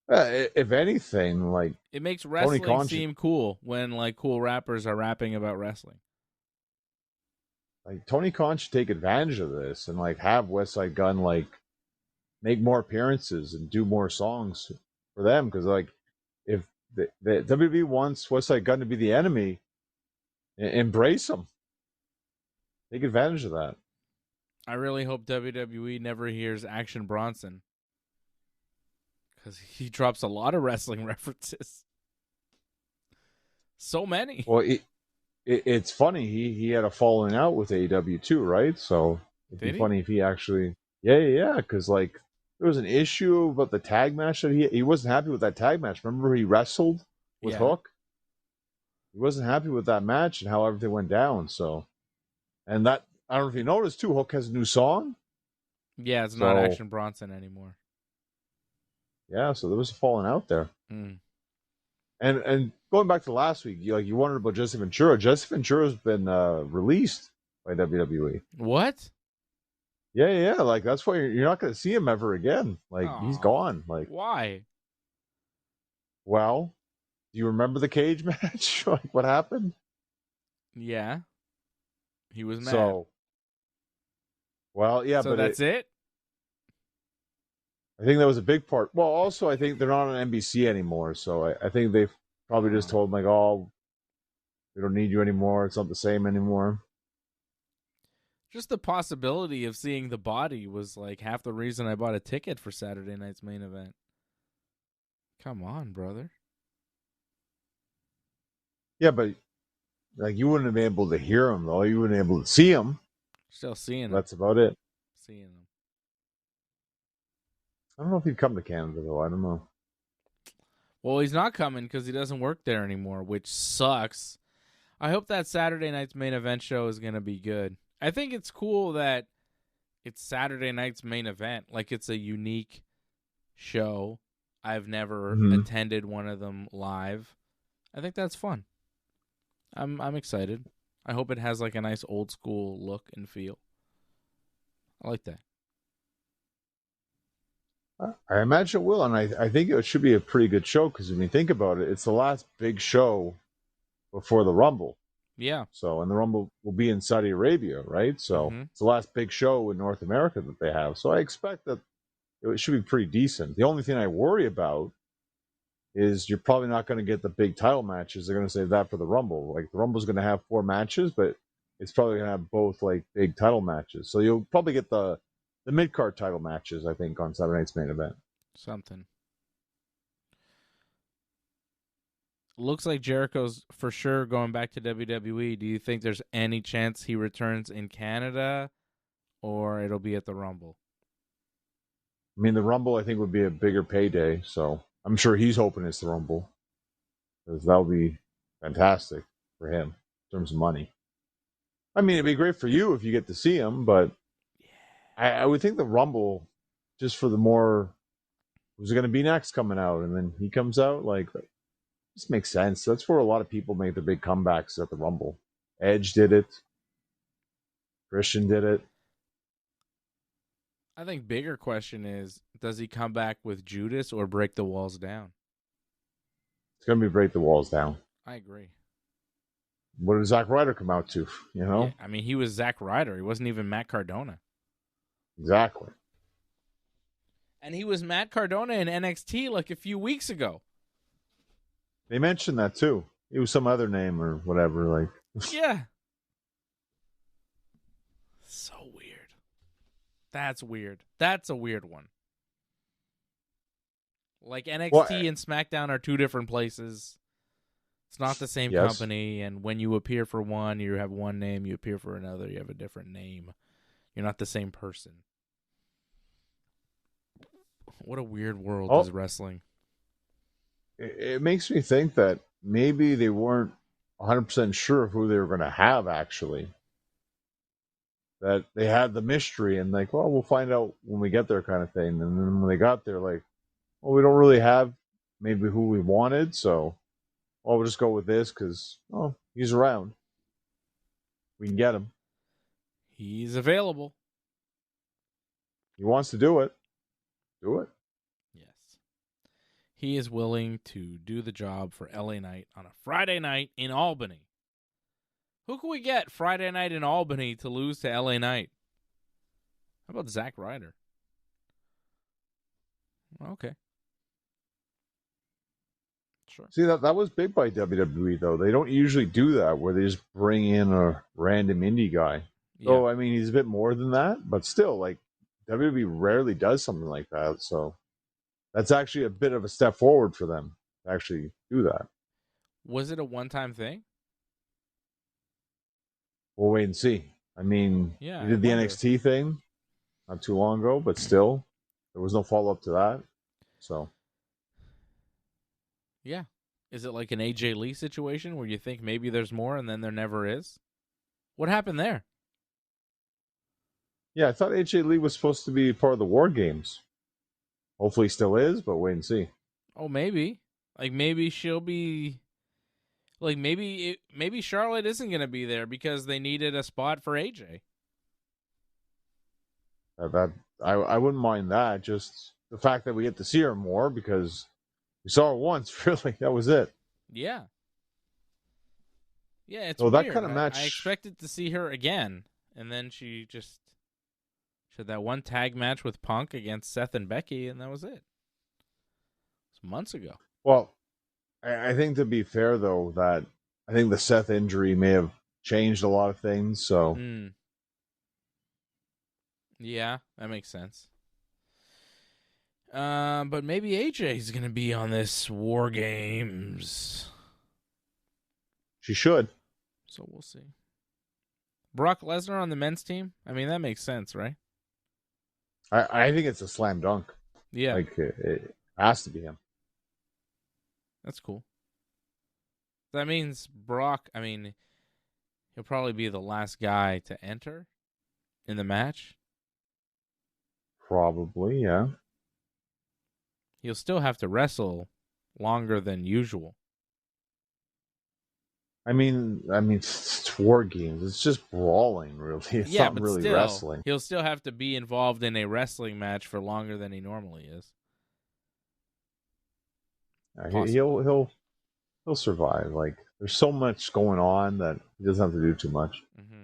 If anything, like it makes wrestling seem cool when like cool rappers are rapping about wrestling. Like Tony Khan should take advantage of this and like have West Side Gun like make more appearances and do more songs for them, because like if the WWE wants West Side Gun to be the enemy, embrace them. Take advantage of that. I really hope WWE never hears Action Bronson, because he drops a lot of wrestling references. So many. Well, it's funny. He had a falling out with AEW too, right? So it'd be funny if he actually, yeah, because like there was an issue about the tag match that he wasn't happy with that tag match. Remember he wrestled with Hook? He wasn't happy with that match and how everything went down. So, and that I don't know if you noticed too. Hook has a new song. Yeah, it's not Action Bronson anymore. Yeah, so there was a falling out there. Mm. And going back to last week, you wondered about Jesse Ventura. Jesse Ventura's been released by WWE. What? Yeah. Like that's why you're not going to see him ever again. Like he's gone. Like why? Well, do you remember the cage match? Like what happened? Yeah, he was mad. So, well, yeah, so but that's it. I think that was a big part. Well, also, I think they're not on NBC anymore, so I think they've probably just told him, like, oh, we don't need you anymore. It's not the same anymore. Just the possibility of seeing the body was, like, half the reason I bought a ticket for Saturday night's main event. Come on, brother. Yeah, but, like, you wouldn't have been able to hear him, though. You wouldn't have been able to see him. Still seeing him. That's about it. Seeing him. I don't know if he'd come to Canada, though. I don't know. Well, he's not coming because he doesn't work there anymore, which sucks. I hope that Saturday night's main event show is going to be good. I think it's cool that it's Saturday night's main event. Like, it's a unique show. I've never attended one of them live. I think that's fun. I'm excited. I hope it has, like, a nice old school look and feel. I like that. I imagine it will, and I think it should be a pretty good show because when you think about it, it's the last big show before the Rumble. Yeah. So, and the Rumble will be in Saudi Arabia, right? So it's the last big show in North America that they have. So I expect that it should be pretty decent. The only thing I worry about is you're probably not going to get the big title matches. They're going to save that for the Rumble. Like the Rumble's going to have 4 matches, but it's probably going to have both like big title matches. So you'll probably get the mid-card title matches, I think, on Saturday night's main event. Something. Looks like Jericho's for sure going back to WWE. Do you think there's any chance he returns in Canada or it'll be at the Rumble? I mean, the Rumble, I think, would be a bigger payday, so I'm sure he's hoping it's the Rumble. Because that'll be fantastic for him in terms of money. I mean, it'd be great for you if you get to see him, but I would think the Rumble, just for the more, who's going to be next coming out, and then he comes out, like, this makes sense. That's where a lot of people make their big comebacks at the Rumble. Edge did it. Christian did it. I think bigger question is, does he come back with Judas or break the walls down? It's going to be break the walls down. I agree. What did Zack Ryder come out to? You know? Yeah, I mean, he was Zack Ryder. He wasn't even Matt Cardona. Exactly. And he was Matt Cardona in NXT like a few weeks ago. They mentioned that too. It was some other name or whatever. Like, yeah. So weird. That's weird. That's a weird one. Like NXT and SmackDown are two different places. It's not the same company, and when you appear for one, you have one name. You appear for another, you have a different name. You're not the same person. What a weird world is wrestling. It makes me think that maybe they weren't 100% sure of who they were going to have, actually. That they had the mystery and like, well, we'll find out when we get there kind of thing. And then when they got there, like, well, we don't really have maybe who we wanted, so we'll just go with this because, oh, he's around. We can get him. He's available. He wants to do it. Do it. Yes. He is willing to do the job for LA Knight on a Friday night in Albany. Who can we get Friday night in Albany to lose to LA Knight? How about Zack Ryder? Okay. Sure. See, that was big by WWE, though. They don't usually do that, where they just bring in a random indie guy. Yeah. So, I mean, he's a bit more than that, but still, like, WWE rarely does something like that. So that's actually a bit of a step forward for them to actually do that. Was it a one-time thing? We'll wait and see. I mean, he did the NXT thing not too long ago, but still, there was no follow-up to that. So, yeah. Is it like an AJ Lee situation where you think maybe there's more and then there never is? What happened there? Yeah, I thought AJ Lee was supposed to be part of the War Games. Hopefully he still is, but wait and see. Oh, maybe. Like, maybe she'll be... Like, maybe Charlotte isn't going to be there because they needed a spot for AJ. I wouldn't mind that. Just the fact that we get to see her more because we saw her once, really. That was it. Yeah. Yeah, it's weird. That kind of match... I expected to see her again, and then she had that one tag match with Punk against Seth and Becky, and that was it. It was months ago. Well, I think to be fair, though, that I think the Seth injury may have changed a lot of things, so... Yeah, that makes sense. But maybe AJ's going to be on this War Games. She should. So we'll see. Brock Lesnar on the men's team? I mean, that makes sense, right? I think it's a slam dunk. Yeah. Like, it has to be him. That's cool. That means Brock, I mean, he'll probably be the last guy to enter in the match. Probably, yeah. He'll still have to wrestle longer than usual. I mean, it's War Games. It's just brawling, really. It's not really still, wrestling. He'll still have to be involved in a wrestling match for longer than he normally is. He'll survive. Like, there's so much going on that he doesn't have to do too much. Mm-hmm.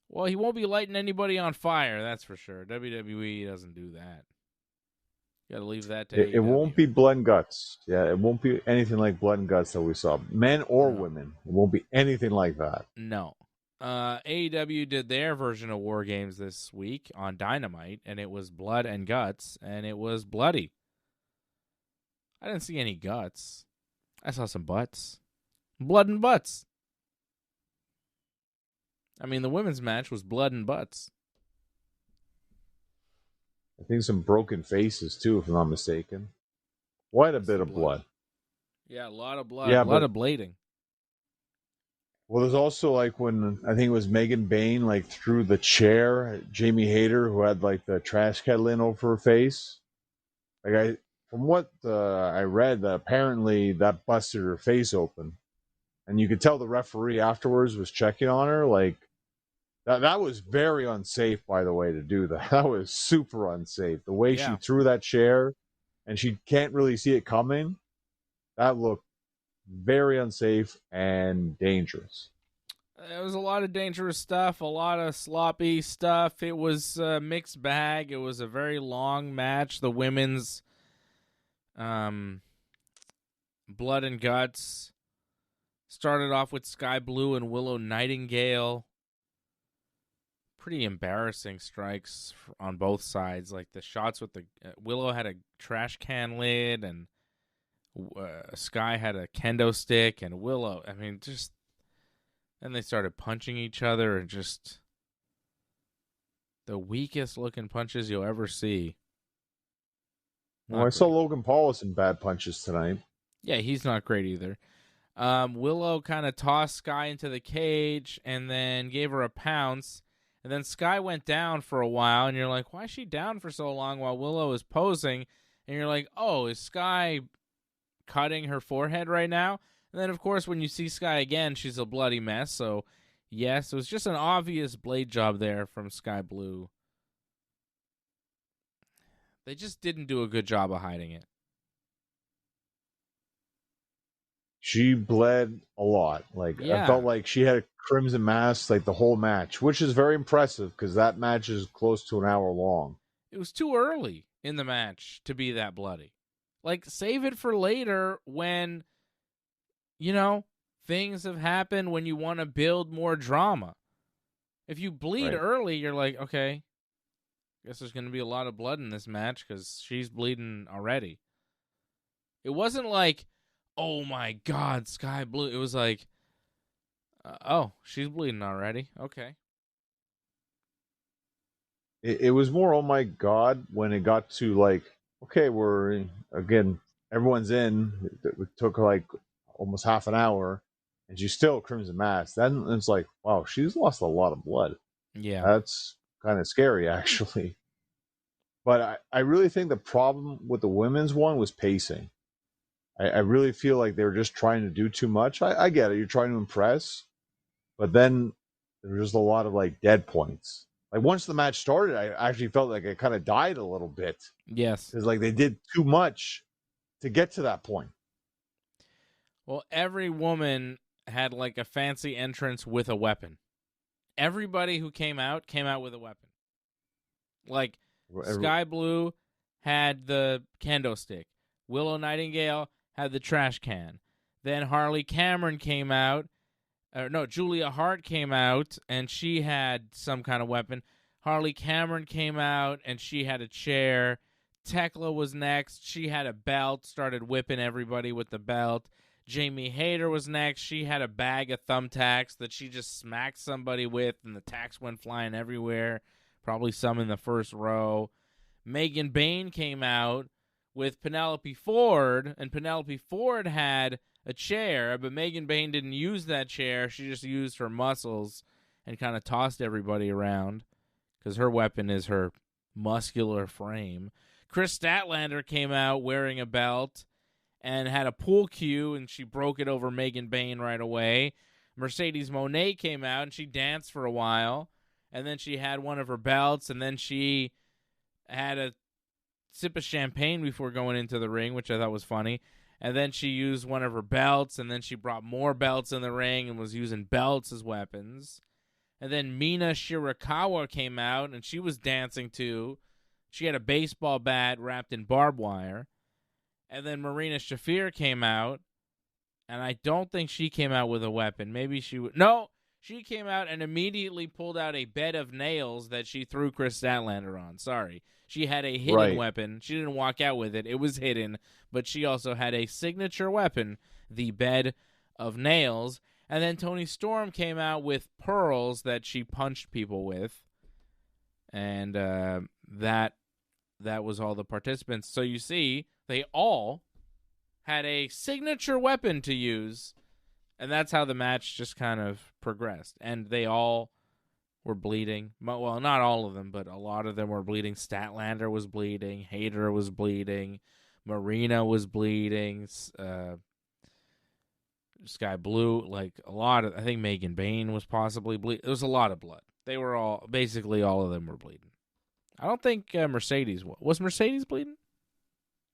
Well, he won't be lighting anybody on fire, that's for sure. WWE doesn't do that. You got to leave that to it won't be blood and guts. Yeah, it won't be anything like blood and guts that we saw. Men or women. It won't be anything like that. No. AEW did their version of War Games this week on Dynamite, and it was blood and guts, and it was bloody. I didn't see any guts. I saw some butts. Blood and butts. I mean, the women's match was blood and butts. I think some broken faces, too, if I'm not mistaken. Quite a bit of blood. Yeah, a lot of blood. Yeah, a lot of blading. Well, there's also like when I think it was Megan Bain like threw the chair at Jamie Hayter, who had like the trash kettle in over her face. Like from what I read, apparently that busted her face open, and you could tell the referee afterwards was checking on her. Like that was very unsafe, by the way, to do that. That was super unsafe. The way she threw that chair, and she can't really see it coming. That looked very unsafe and dangerous. There was a lot of dangerous stuff, a lot of sloppy stuff. It was a mixed bag. It was a very long match. The women's Blood and Guts started off with Sky Blue and Willow Nightingale. Pretty embarrassing strikes on both sides. Like the shots with the Willow had a trash can lid, and Sky had a kendo stick, and Willow, I mean, just then they started punching each other, and just the weakest looking punches you'll ever see. Well, I saw Logan Paul with some bad punches tonight. Yeah, he's not great either. Willow kind of tossed Sky into the cage and then gave her a pounce. And then Sky went down for a while, and you're like, why is she down for so long while Willow is posing? And you're like, oh, is Sky cutting her forehead right now? And then, of course, when you see Sky again, she's a bloody mess. So, yes, it was just an obvious blade job there from Sky Blue. They just didn't do a good job of hiding it. She bled a lot. Like I felt like she had a crimson mask like the whole match, which is very impressive because that match is close to an hour long. It was too early in the match to be that bloody. Like, save it for later when, you know, things have happened, when you want to build more drama. If you bleed early, you're like, okay, guess there's going to be a lot of blood in this match because she's bleeding already. It wasn't like, oh my God, Sky Blue. It was like, oh, she's bleeding already. Okay. It was more, oh my God, when it got to like, okay, everyone's in. It took like almost half an hour, and she's still Crimson Mask. Then it's like, wow, she's lost a lot of blood. Yeah. That's kind of scary, actually. But I really think the problem with the women's one was pacing. I really feel like they were just trying to do too much. I get it. You're trying to impress. But then there was just a lot of like dead points. Like once the match started, I actually felt like it kind of died a little bit. Yes. Because like they did too much to get to that point. Well, every woman had like a fancy entrance with a weapon. Everybody who came out with a weapon. Like Sky Blue had the kendo stick. Willow Nightingale had the trash can. Then Harley Cameron came out. Julia Hart came out, and she had some kind of weapon. Harley Cameron came out, and she had a chair. Tekla was next. She had a belt, started whipping everybody with the belt. Jamie Hayter was next. She had a bag of thumbtacks that she just smacked somebody with, and the tacks went flying everywhere, probably some in the first row. Megan Bain came out with Penelope Ford, and Penelope Ford had a chair, but Megan Bain didn't use that chair. She just used her muscles and kind of tossed everybody around because her weapon is her muscular frame. Chris Statlander came out wearing a belt and had a pool cue, and she broke it over Megan Bain right away. Mercedes Moné came out, and she danced for a while, and then she had one of her belts, and then she had a sip of champagne before going into the ring, which I thought was funny. And then she used one of her belts, and then she brought more belts in the ring and was using belts as weapons. And then Mina Shirakawa came out, and she was dancing too. She had a baseball bat wrapped in barbed wire. And then Marina Shafir came out, and I don't think she came out with a weapon. Maybe she would. No, she came out and immediately pulled out a bed of nails that she threw Chris Statlander on. Sorry. She had a hidden weapon. She didn't walk out with it. It was hidden. But she also had a signature weapon, the bed of nails. And then Toni Storm came out with pearls that she punched people with. And that was all the participants. So you see, they all had a signature weapon to use. And that's how the match just kind of progressed. And they all were bleeding. Well, not all of them, but a lot of them were bleeding. Statlander was bleeding. Hayter was bleeding. Marina was bleeding. Sky Blue, like a lot of, I think Megan Bain was possibly bleeding. There was a lot of blood. They were all, basically all of them were bleeding. I don't think Mercedes was Mercedes bleeding?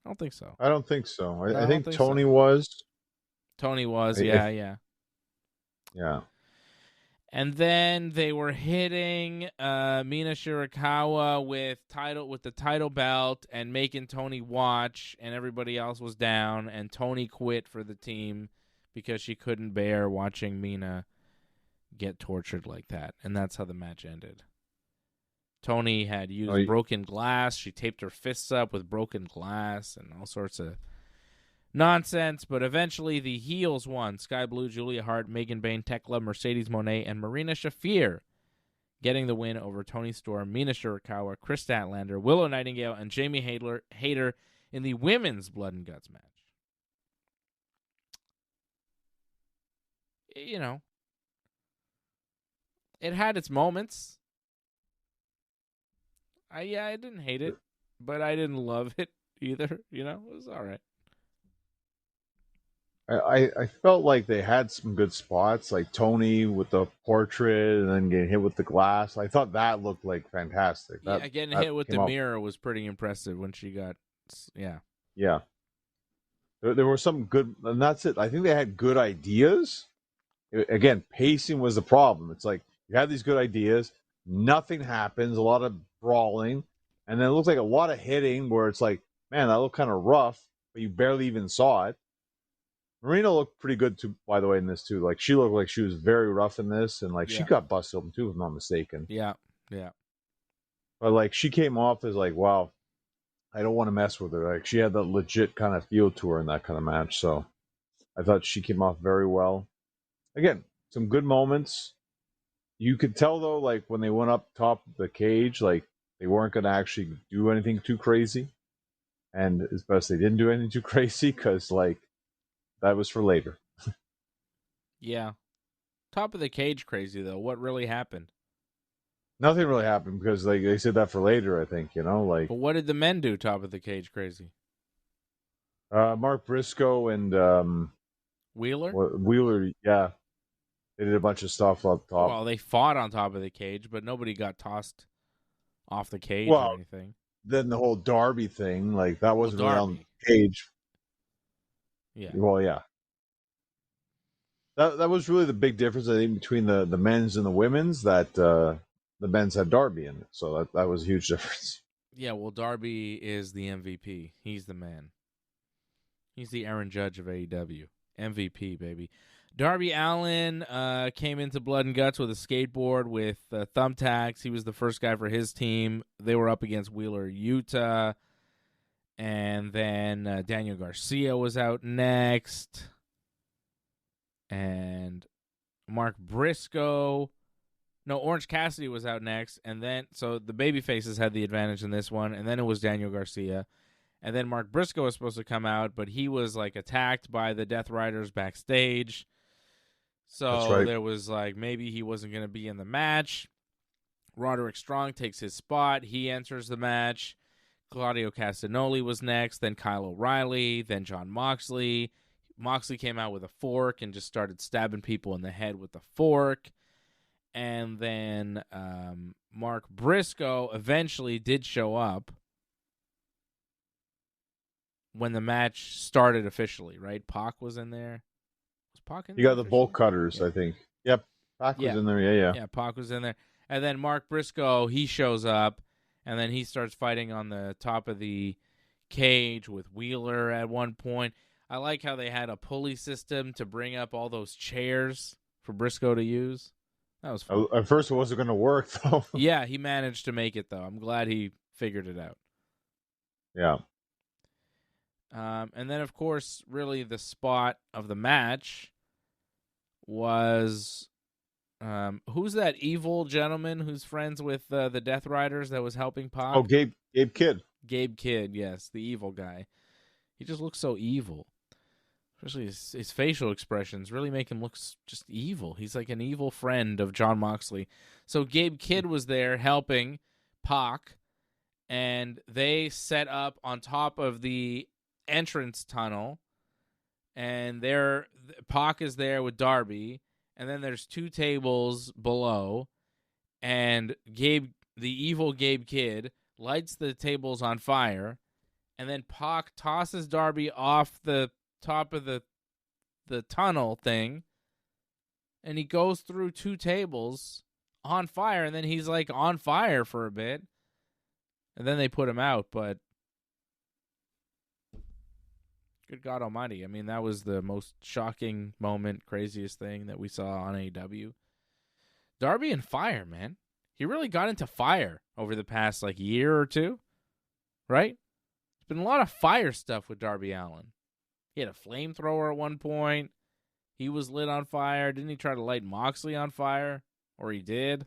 I don't think so. I don't think so. I don't think Tony was. Tony was, yeah. Yeah. And then they were hitting Mina Shirakawa with the title belt and making Tony watch, and everybody else was down, and Tony quit for the team because she couldn't bear watching Mina get tortured like that. And that's how the match ended. Tony had used broken glass. She taped her fists up with broken glass and all sorts of nonsense. But eventually the heels won. Sky Blue, Julia Hart, Megan Bain, Tekla, Mercedes Moné, and Marina Shafir getting the win over Toni Storm, Mina Shirakawa, Kris Statlander, Willow Nightingale, and Jamie Hayter in the women's Blood and Guts match. You know, it had its moments. I didn't hate it, but I didn't love it either. You know, it was all right. I felt like they had some good spots, like Tony with the portrait and then getting hit with the glass. I thought that looked like fantastic. Getting hit with the mirror was pretty impressive when she got, yeah. There were some good, and that's it. I think they had good ideas. Again, pacing was the problem. It's like you have these good ideas, nothing happens, a lot of brawling, and then it looks like a lot of hitting where it's like, man, that looked kind of rough, but you barely even saw it. Marina looked pretty good too, by the way, in this too. Like she looked like she was very rough in this, and like she got busted open too, if I'm not mistaken. Yeah. But like she came off as like, wow, I don't want to mess with her. Like she had that legit kind of feel to her in that kind of match. So I thought she came off very well. Again, some good moments. You could tell though, like when they went up top of the cage, like they weren't going to actually do anything too crazy, and it's best they didn't do anything too crazy because like that was for later. Yeah, top of the cage crazy though. What really happened? Nothing really happened because like they said that for later. I think like. But what did the men do? Top of the cage crazy. Mark Briscoe and Wheeler, yeah. They did a bunch of stuff up top. Well, they fought on top of the cage, but nobody got tossed off the cage or anything. Then the whole Darby thing, like that wasn't really on the cage. Yeah. Well, yeah. That was really the big difference, I think, between the men's and the women's, that the men's had Darby in it. So that was a huge difference. Yeah, well, Darby is the MVP. He's the man. He's the Aaron Judge of AEW. MVP, baby. Darby Allin came into Blood and Guts with a skateboard with thumbtacks. He was the first guy for his team. They were up against Wheeler Yuta. And then Daniel Garcia was out next. And Mark Briscoe. No, Orange Cassidy was out next. And then, so the babyfaces had the advantage in this one. And then it was Daniel Garcia. And then Mark Briscoe was supposed to come out, but he was like attacked by the Death Riders backstage. So there was like, maybe he wasn't going to be in the match. Roderick Strong takes his spot. He enters the match. Claudio Castagnoli was next. Then Kyle O'Reilly. Then Jon Moxley. Moxley came out with a fork and just started stabbing people in the head with the fork. And then Mark Briscoe eventually did show up when the match started officially, right? Pac was in there. Was Pac in there? You got the bolt cutters, I think. Yep. Pac was in there, yeah. Yeah, Pac was in there. And then Mark Briscoe, he shows up, and then he starts fighting on the top of the cage with Wheeler at one point. I like how they had a pulley system to bring up all those chairs for Briscoe to use. That was fun. At first it wasn't going to work, though. Yeah, he managed to make it, though. I'm glad he figured it out. Yeah. And then, of course, really the spot of the match was, who's that evil gentleman who's friends with the Death Riders that was helping Pac? Oh, Gabe Kidd. Gabe Kidd, yes, the evil guy. He just looks so evil. Especially his facial expressions really make him look just evil. He's like an evil friend of Jon Moxley. So Gabe Kidd was there helping Pac, and they set up on top of the entrance tunnel, and Pac is there with Darby, and then there's 2 tables below, and the evil Gabe Kidd lights the tables on fire, and then Pac tosses Darby off the top of the tunnel thing, and he goes through 2 tables on fire, and then he's like on fire for a bit, and then they put him out. But good God Almighty, I mean, that was the most shocking moment, craziest thing that we saw on AEW. Darby and fire, man. He really got into fire over the past year or 2, right? There's been a lot of fire stuff with Darby Allin. He had a flamethrower at one point. He was lit on fire. Didn't he try to light Moxley on fire? Or he did?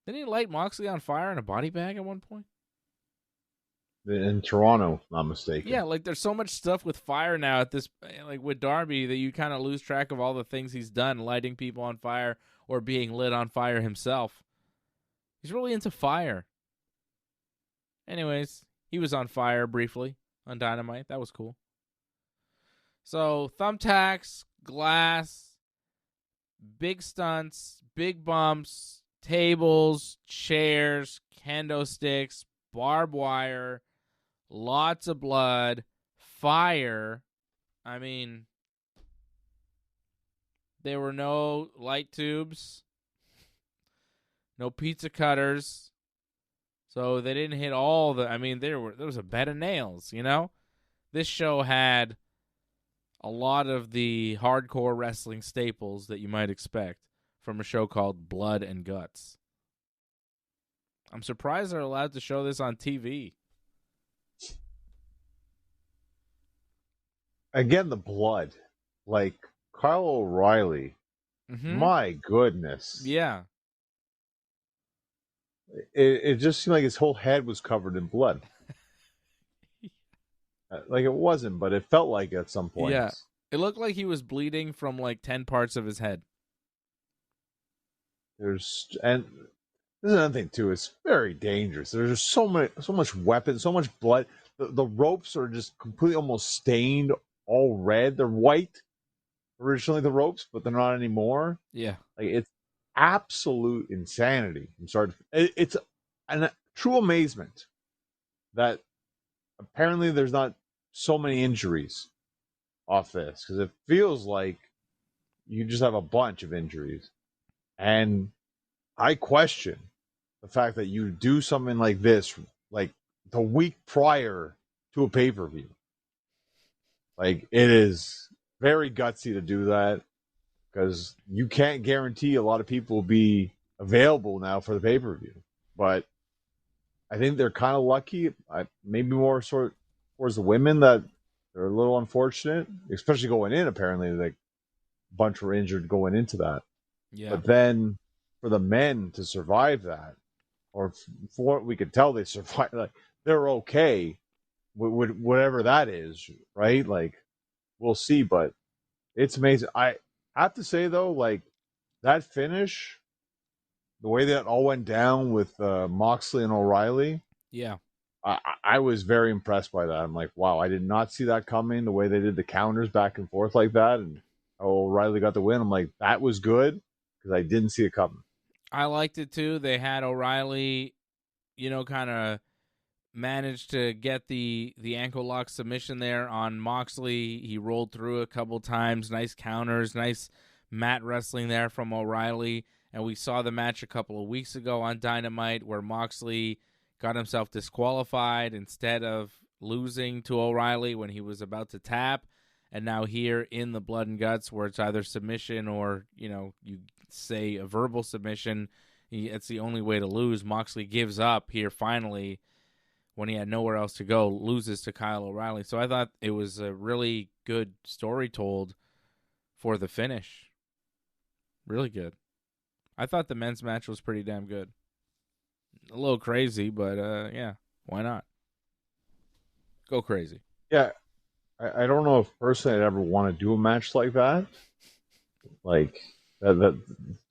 Didn't he light Moxley on fire in a body bag at one point? In Toronto, if I'm not mistaken. Yeah, there's so much stuff with fire now at this, with Darby, that you kind of lose track of all the things he's done, lighting people on fire or being lit on fire himself. He's really into fire. Anyways, he was on fire briefly on Dynamite. That was cool. So, thumbtacks, glass, big stunts, big bumps, tables, chairs, kendo sticks, barbed wire, lots of blood, fire. I mean, there were no light tubes, no pizza cutters. So they didn't hit all the... I mean, there was a bed of nails, you know? This show had a lot of the hardcore wrestling staples that you might expect from a show called Blood and Guts. I'm surprised they're allowed to show this on TV. Again, the blood. Kyle O'Reilly. Mm-hmm. My goodness. Yeah. It just seemed like his whole head was covered in blood. It wasn't, but it felt like it at some point. Yeah. It looked like he was bleeding from 10 parts of his head. And there's another thing too. It's very dangerous. There's just so much weapons, so much blood. The ropes are just completely almost stained, all red. They're white originally, the ropes, but they're not anymore. Yeah, it's absolute insanity. I'm sorry. It's a true amazement that apparently there's not so many injuries off this, because it feels like you just have a bunch of injuries. And I question the fact that you do something like this, the week prior to a pay-per-view. It is very gutsy to do that, because you can't guarantee a lot of people will be available now for the pay-per-view. But I think they're kind of lucky. Maybe more towards the women, that they're a little unfortunate, especially going in. Apparently, a bunch were injured going into that. Yeah. But then for the men to survive that, or for what we could tell, they survived. They're okay with whatever that is, right? We'll see, but it's amazing. I have to say though, that finish, the way that all went down with Moxley and O'Reilly. Yeah. I was very impressed by that. I'm like, wow, I did not see that coming, the way they did the counters back and forth like that, and O'Reilly got the win. I'm like, that was good, because I didn't see it coming. I liked it too. They had O'Reilly, kind of managed to get the ankle lock submission there on Moxley. He rolled through a couple times. Nice counters, nice mat wrestling there from O'Reilly. And we saw the match a couple of weeks ago on Dynamite where Moxley got himself disqualified instead of losing to O'Reilly when he was about to tap. And now here in the Blood and Guts, where it's either submission or, you say a verbal submission, it's the only way to lose. Moxley gives up here finally when he had nowhere else to go, loses to Kyle O'Reilly. So I thought it was a really good story told for the finish. Really good. I thought the men's match was pretty damn good. A little crazy, but yeah, why not? Go crazy. Yeah. I don't know if personally I'd ever want to do a match like that. Like that to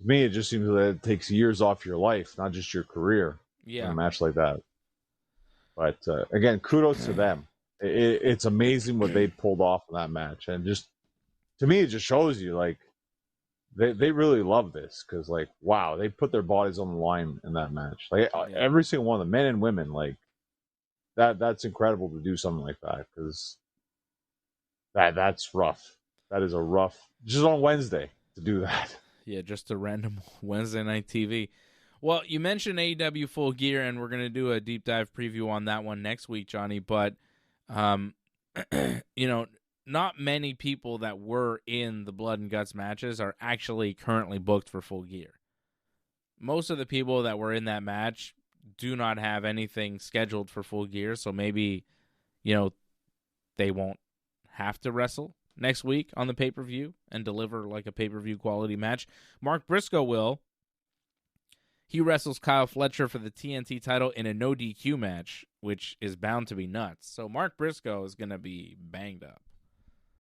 me, it just seems that it takes years off your life, not just your career. Yeah, in a match like that. But again, kudos to them. It's amazing what they pulled off in that match, and just to me, it just shows you like they really love this because like wow, they put their bodies on the line in that match. Like every single one of the men and women, like that's incredible to do something like that because that's rough. That is a rough just on Wednesday to do that. Yeah, just a random Wednesday night TV. Well, you mentioned AEW Full Gear, and we're going to do a deep dive preview on that one next week, Johnny. But, you know, not many people that were in the Blood and Guts matches are actually currently booked for Full Gear. Most of the people that were in that match do not have anything scheduled for Full Gear, so maybe, you know, they won't have to wrestle next week on the pay-per-view and deliver like a pay-per-view quality match. Mark Briscoe will. He wrestles Kyle Fletcher for the TNT title in a no DQ match, which is bound to be nuts. So Mark Briscoe is going to be banged up.